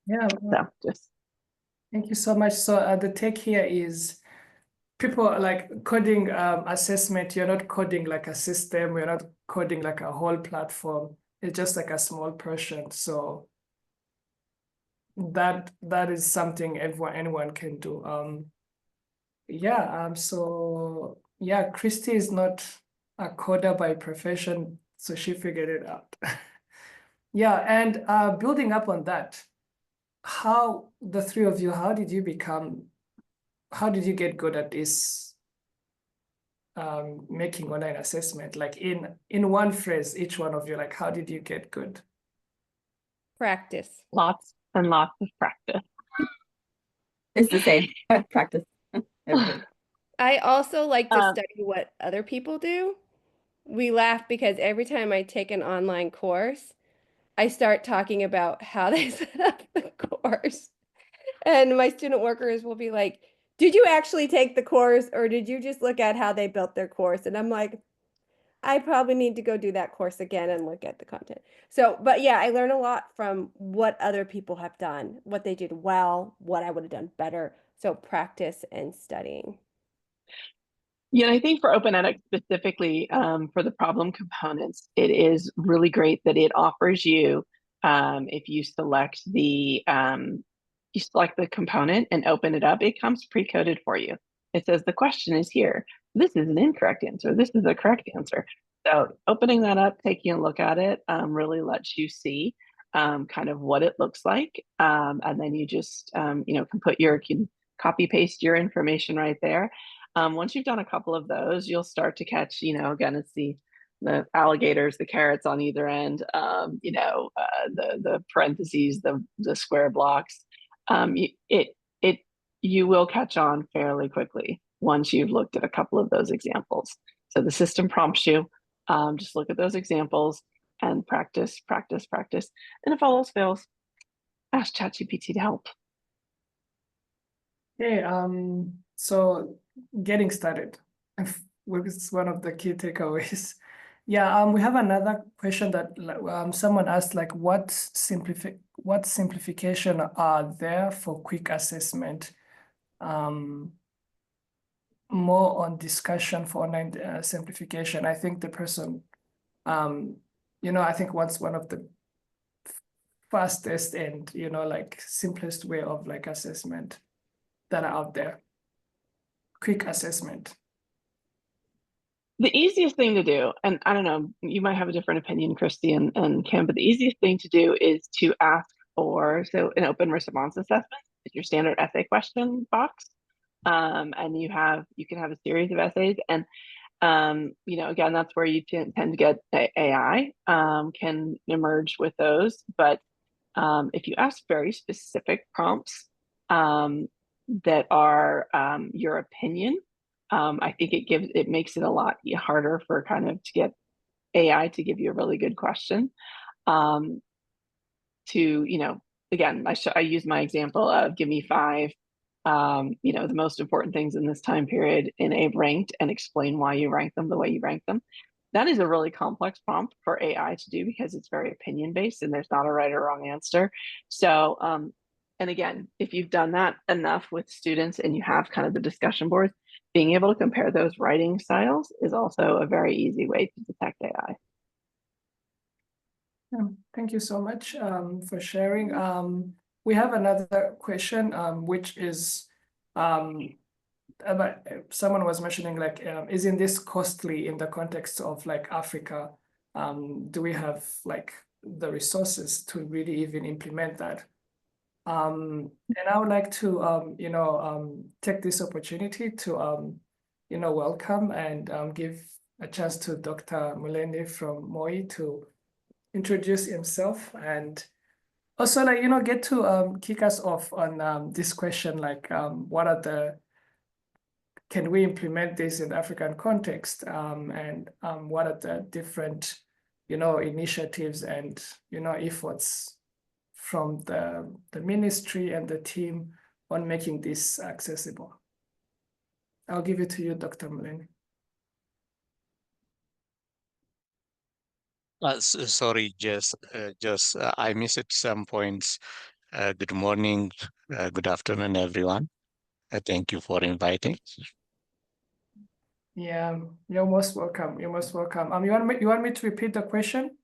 Yeah, So just thank you so much. So the take here is people like coding assessment. You're not coding like a system. You're not coding like a whole platform. It's just like a small portion. So that is something anyone can do. So yeah, Christy is not a coder by profession, so she figured it out. Yeah, and building up on that, how the three of you, how did you get good at this making online assessment? Like in one phrase, each one of you, like how did you get good? Practice. lots and lots of practice. It's the same. Practice. Everybody. I also like to Um, study what other people do. We laugh because every time I take an online course, I start talking about how they set up the course. And my student workers will be like, did you actually take the course or did you just look at how they built their course? And I'm like, I probably need to go do that course again and look at the content. So, but yeah, I learn a lot from what other people have done, what they did well, what I would have done better. So practice and studying. Yeah, I think for Open edX specifically, for the problem components, it is really great that it offers you, if you select the component and open it up, it comes pre-coded for you. It says the question is here. This is an incorrect answer. This is a correct answer. So opening that up, taking a look at it, really lets you see kind of what it looks like, and then you just can copy paste your information right there. Once you've done a couple of those, you'll start to catch, again, it's the alligators, the carrots on either end, the parentheses, the square blocks. You will catch on fairly quickly once you've looked at a couple of those examples. So the system prompts you, just look at those examples and practice, practice, practice. And if all else fails, ask ChatGPT to help. Okay, so getting started is one of the key takeaways. Yeah, we have another question that someone asked, like, what simplification are there for quick assessment? More on discussion for online simplification. I think the person, I think wants one of the fastest and, like simplest way of like assessment that are out there. Quick assessment. The easiest thing to do, and I don't know, you might have a different opinion, Christy and Kim, but the easiest thing to do is to ask for, so an open response assessment is your standard essay question box. And you can have a series of essays, and again, that's where you tend to get AI can emerge with those. But if you ask very specific prompts that are your opinion, I think it makes it a lot harder for kind of to get AI to give you a really good question. Again, I use my example of give me 5, the most important things in this time period in a ranked, and explain why you rank them the way you rank them. That is a really complex prompt for AI to do because it's very opinion based and there's not a right or wrong answer. So, and again, if you've done that enough with students and you have kind of the discussion boards, being able to compare those writing styles is also a very easy way to detect AI. Thank you so much for sharing. We have another question, which is about, someone was mentioning, like, isn't this costly in the context of like Africa? Do we have like the resources to really even implement that? And I would like to take this opportunity to welcome and give a chance to Dr. Mulende from MOI to introduce himself, and also like get to kick us off on this question, like can we implement this in the African context, and what are the different initiatives and efforts from the ministry and the team on making this accessible. I'll give it to you, Dr. Muleni. Sorry, just I missed some points. Good morning, good afternoon, everyone. Thank you for inviting. Yeah, you're most welcome. You're most welcome. You want me to repeat the question?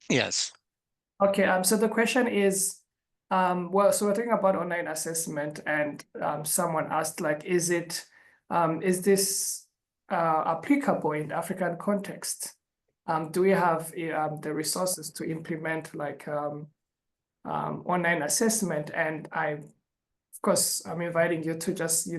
Yes. Okay. So the question is, well, so we're talking about online assessment, and someone asked, like, is this applicable in African context? Do we have the resources to implement like online assessment? And of course, I'm inviting you to just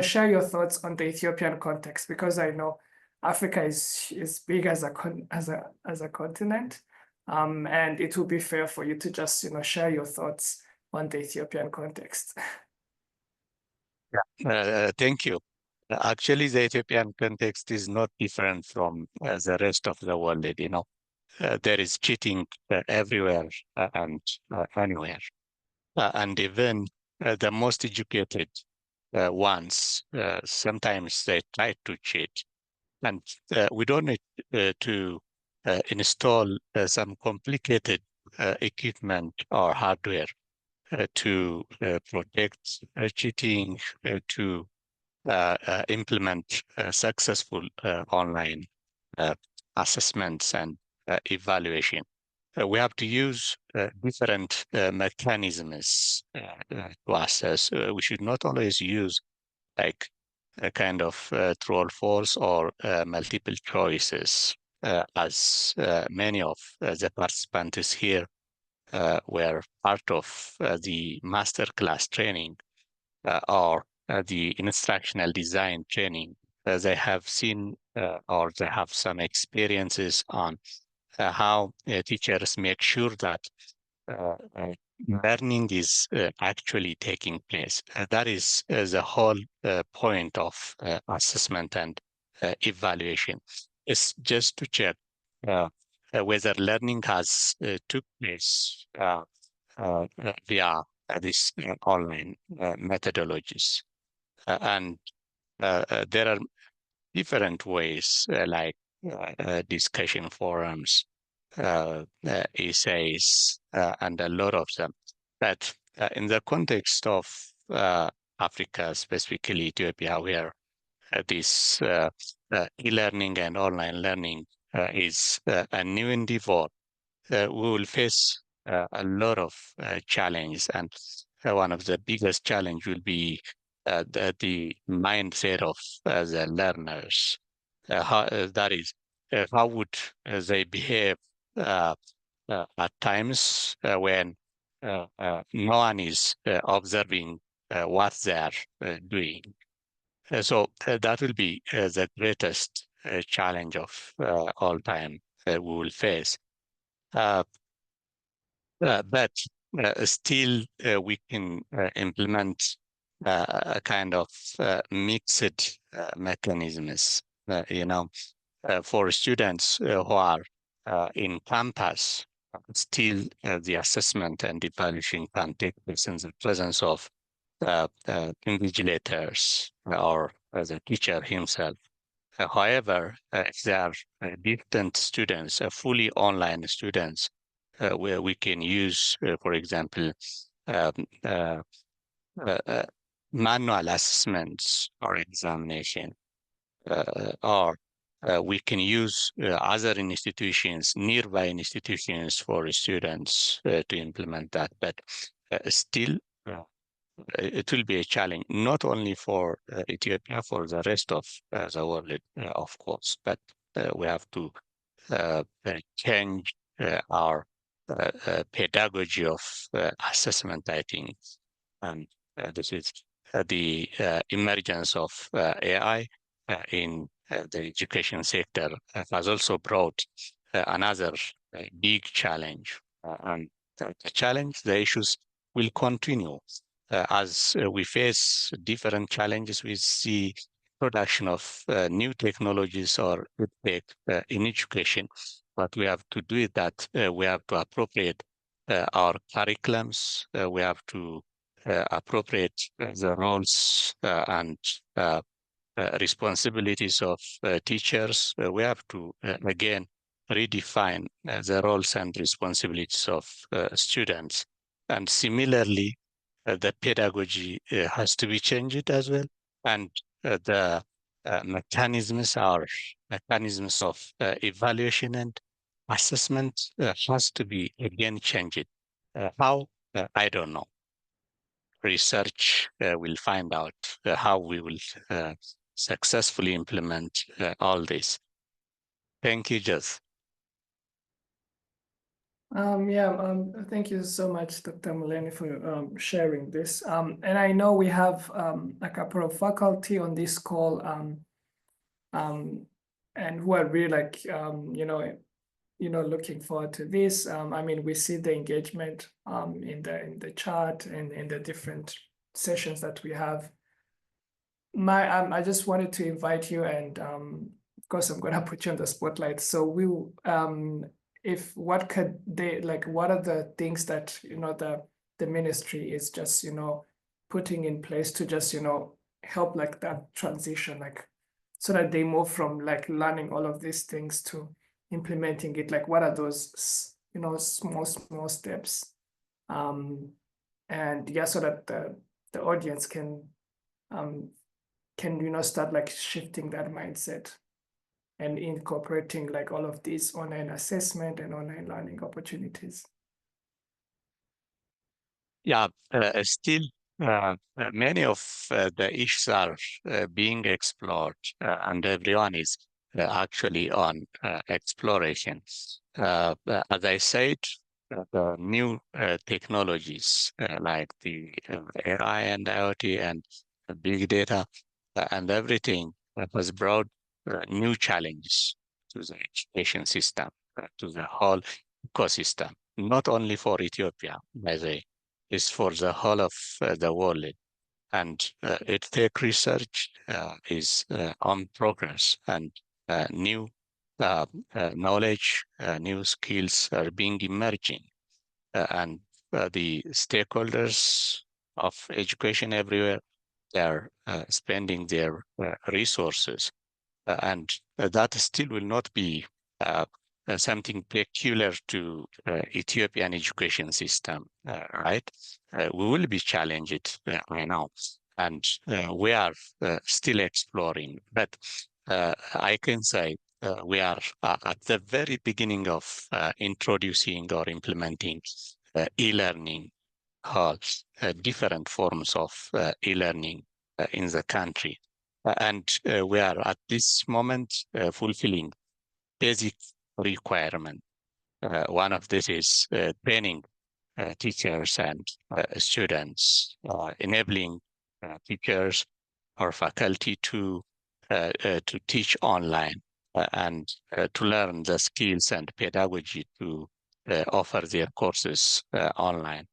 share your thoughts on the Ethiopian context, because I know Africa is big as a continent, and it will be fair for you to just share your thoughts on the Ethiopian context. Thank you. Actually, the Ethiopian context is not different from the rest of the world. There is cheating everywhere and anywhere. And even the most educated ones, sometimes they try to cheat. And we don't need to install some complicated equipment or hardware to protect cheating, to implement successful online assessments and evaluation. We have to use different mechanisms to assess. We should not always use like a kind of true or false or multiple choices, as many of the participants here were part of the masterclass training or the instructional design training. They have seen or they have some experiences on how teachers make sure that uh, uh, learning is actually taking place. That is the whole point of assessment and evaluation. It's just to check whether learning has took place via these online methodologies. And there are different ways, like discussion forums, essays, and a lot of them. But in the context of Africa, specifically Ethiopia, where this e-learning and online learning is a new endeavor, we will face a lot of challenges, and one of the biggest challenge will be the mindset of the learners. That is, how would they behave at times when no one is observing what they are doing. So that will be the greatest challenge of all time we will face. But still, we can implement a kind of mixed mechanisms. For students who are in campus, still the assessment and evaluation can take place in the presence of invigilators or the teacher himself. However, if they are distant students, fully online students, where we can use, for example, um, uh, manual assessments or examination, or we can use other institutions, nearby institutions for students to implement that. But still, it will be a challenge, not only for Ethiopia, for the rest of the world, of course, but we have to change our pedagogy of assessment, I think. And this is the emergence of AI in the education sector has also brought another big challenge. And the challenge, the issues will continue as we face different challenges. We see production of new technologies or tech in education, but we have to do it that we have to appropriate our curriculums. We have to appropriate the roles and responsibilities of teachers. We have to, again, redefine the roles and responsibilities of students. And similarly, the pedagogy has to be changed as well. And the mechanisms of evaluation and assessment has to be again changed. How? I don't know. Research will find out how we will successfully implement all this. Thank you, Jess. Thank you so much, Dr. Muleni, for sharing this. And I know we have a couple of faculty on this call and who are really like, looking forward to this. I mean, we see the engagement in the chat and in the different sessions that we have. I just wanted to invite you, and of course, I'm gonna put you on the spotlight. So what are the things that the ministry is just putting in place to just help like that transition, like so that they move from like learning all of these things to implementing it. Like what are those small steps, and yeah, so that the audience can start like shifting that mindset and incorporating like all of these online assessment and online learning opportunities. Yeah, still many of the issues are being explored, and everyone is actually on exploration. As I said, the new technologies like the AI and IoT and big data and everything has brought new challenges to the education system, to the whole ecosystem, not only for Ethiopia, by the way, it's for the whole of the world. And EdTech research is on progress, and new knowledge, new skills are being emerging. And the stakeholders of education everywhere, they're spending their resources. And that still will not be something peculiar to Ethiopian education system, right? We will be challenged, I know, and we are still exploring. But I can say we are at the very beginning of introducing or implementing e-learning halls, different forms of e-learning in the country. And we are at this moment fulfilling basic requirement. One of this is training teachers and students, enabling teachers or faculty to teach online and to learn the skills and pedagogy to offer their courses online,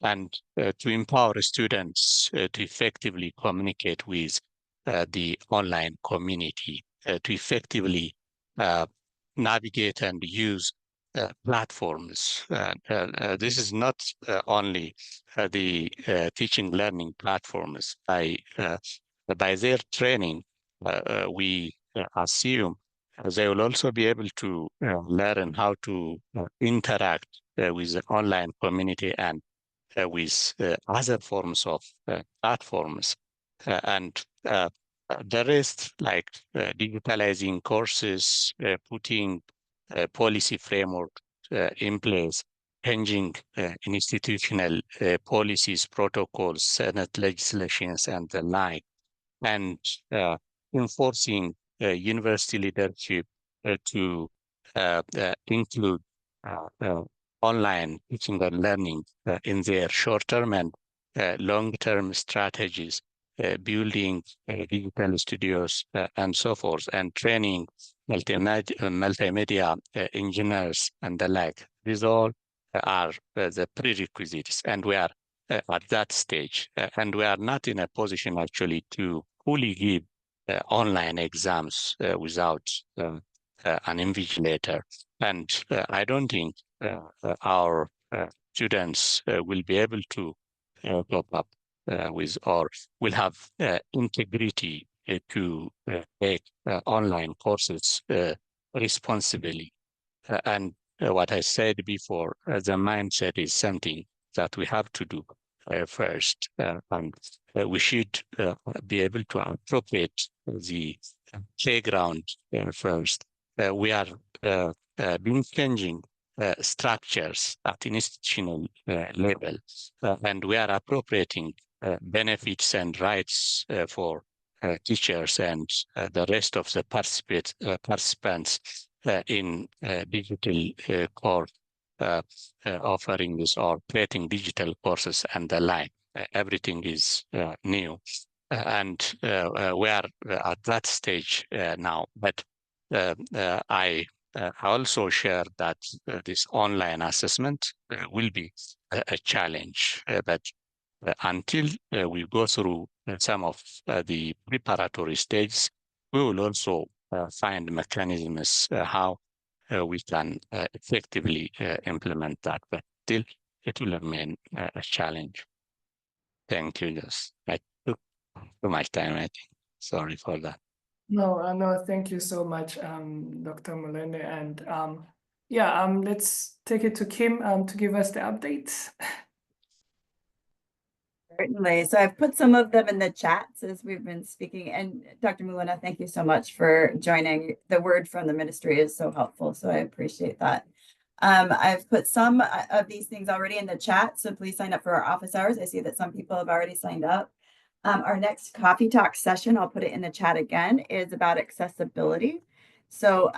and to empower students to effectively communicate with the online community, to effectively navigate and use platforms. This is not only the teaching learning platforms. By their training, we assume they will also be able to learn how to interact with the online community and with other forms of platforms. And the rest, like digitalizing courses, putting policy framework in place, changing institutional policies, protocols, Senate legislations, and the like, and enforcing university leadership to include online teaching and learning in their short-term and long-term strategies, building digital studios and so forth, and training multimedia engineers and the like. These all are the prerequisites, and we are at that stage. And we are not in a position actually to fully give online exams without an invigilator. And I don't think our students will be able to cope up with, or will have integrity to take online courses responsibly. And what I said before, the mindset is something that we have to do first. And we should be able to appropriate the playground first. We are being changing structures at institutional level, and we are appropriating benefits and rights for teachers and the rest of the participants in digital course offerings or creating digital courses and the like. Everything is new. And we are at that stage now. But I also share that this online assessment will be a challenge. But until we go through some of the preparatory stages, we will also find mechanisms how we can effectively implement that. But still, it will remain a challenge. Thank you. Just I took too much time, I think. Sorry for that. No, thank you so much, Dr. Molene. And yeah, let's take it to Kim to give us the updates. Certainly. So I've put some of them in the chats as we've been speaking. And Dr. Mulena, thank you so much for joining. The word from the ministry is so helpful, so I appreciate that. I've put some of these things already in the chat, so please sign up for our office hours. I see that some people have already signed up. Our next coffee talk session, I'll put it in the chat again, is about accessibility. So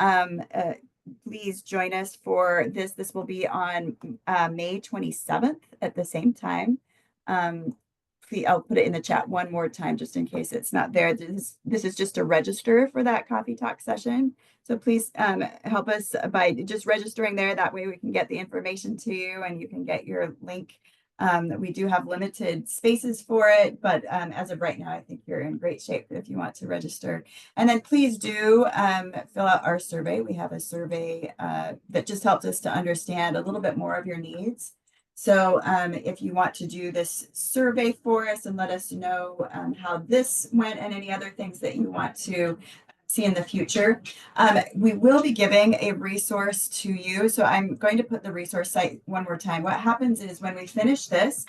please join us for this. This will be on May 27th at the same time. I'll put it in the chat one more time just in case it's not there. This is just to register for that coffee talk session. So please help us by just registering there. That way we can get the information to you and you can get your link. We do have limited spaces for it, but as of right now, I think you're in great shape if you want to register. And then please do fill out our survey. We have a survey that just helps us to understand a little bit more of your needs. So if you want to do this survey for us and let us know how this went and any other things that you want to see in the future, we will be giving a resource to you. So I'm going to put the resource site one more time. What happens is when we finish this,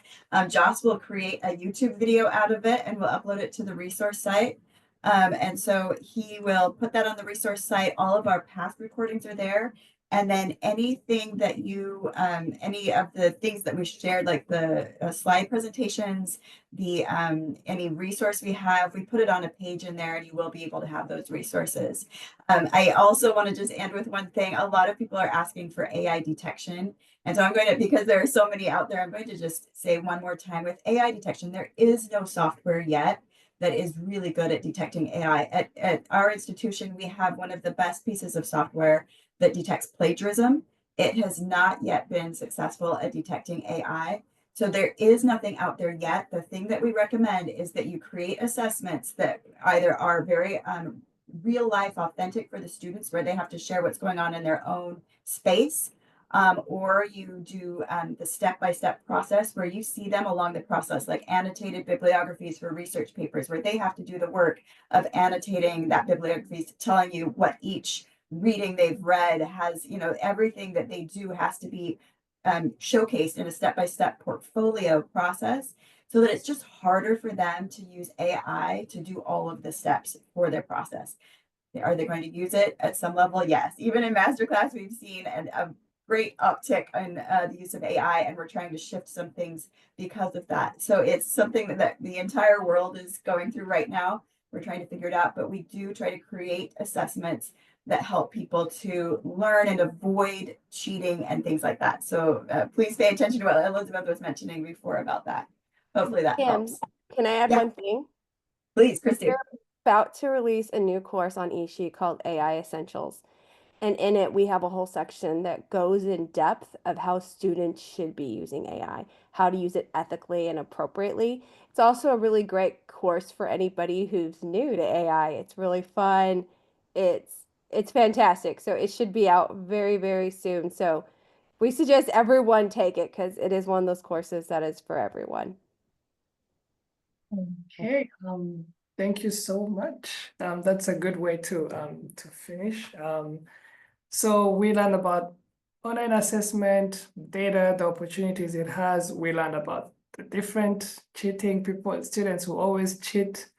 Joss will create a YouTube video out of it and we'll upload it to the resource site. And so he will put that on the resource site. All of our past recordings are there. And then anything that you, any of the things that we shared, like the slide presentations, the any resource we have, we put it on a page in there and you will be able to have those resources. I also want to just end with one thing. A lot of people are asking for AI detection. And so I'm going to, because there are so many out there, I'm going to just say one more time, with AI detection, there is no software yet that is really good at detecting AI. At our institution, we have one of the best pieces of software that detects plagiarism. It has not yet been successful at detecting AI. So there is nothing out there yet. The thing that we recommend is that you create assessments that either are very real life, authentic for the students, where they have to share what's going on in their own space, or you do the step-by-step process where you see them along the process, like annotated bibliographies for research papers, where they have to do the work of annotating that bibliography, telling you what each reading they've read has, you know, everything that they do has to be showcased in a step-by-step portfolio process, so that it's just harder for them to use AI to do all of the steps for their process. Are they going to use it at some level? Yes. Even in masterclass, we've seen a great uptick in the use of AI, and we're trying to shift some things because of that. So it's something that the entire world is going through right now. We're trying to figure it out, but we do try to create assessments that help people to learn and avoid cheating and things like that. So please pay attention to what Elizabeth was mentioning before about that. Hopefully that helps. Can I add Yeah. one thing? Please, Christy. We're about to release a new course on eSheet called AI Essentials. And in it, we have a whole section that goes in depth of how students should be using AI, how to use it ethically and appropriately. It's also a really great course for anybody who's new to AI. It's really fun. It's fantastic. So it should be out very, very soon. So We suggest everyone take it because it is one of those courses that is for everyone. Okay, thank you so much. That's a good way to finish. So we learned about online assessment, data, the opportunities it has. We learned about the different cheating people, students who always cheat.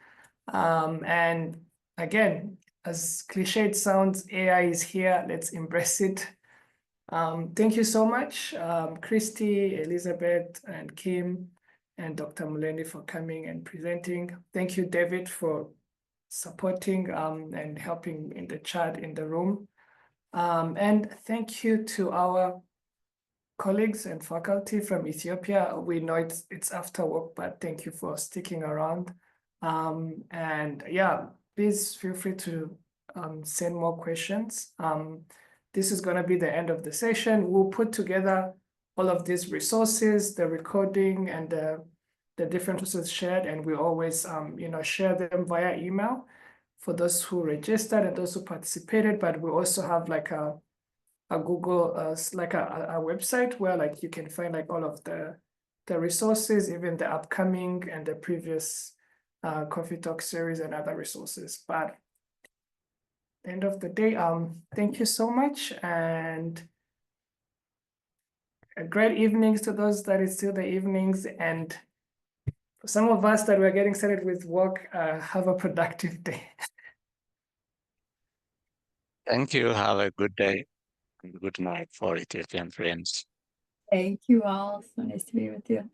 And again, as cliche it sounds, AI is here. Let's embrace it. Thank you so much, Christy, Elizabeth, and Kim, and Dr. Mulendi for coming and presenting. Thank you, David, for supporting and helping in the chat in the room. And thank you to our colleagues and faculty from Ethiopia. We know it's after work, but thank you for sticking around. And yeah, please feel free to send more questions. This is going to be the end of the session. We'll put together all of these resources, the recording and the different resources shared, and we always share them via email for those who registered and those who participated. But we also have like a Google like a website where like you can find like all of the resources, even the upcoming and the previous Coffee Talk series and other resources. But end of the day, thank you so much, and a great evenings to those that it's still the evenings, and for some of us that we're getting started with work, have a productive day. Thank you. Have a good day and good night for Ethiopian friends. Thank you all. So nice to be with you.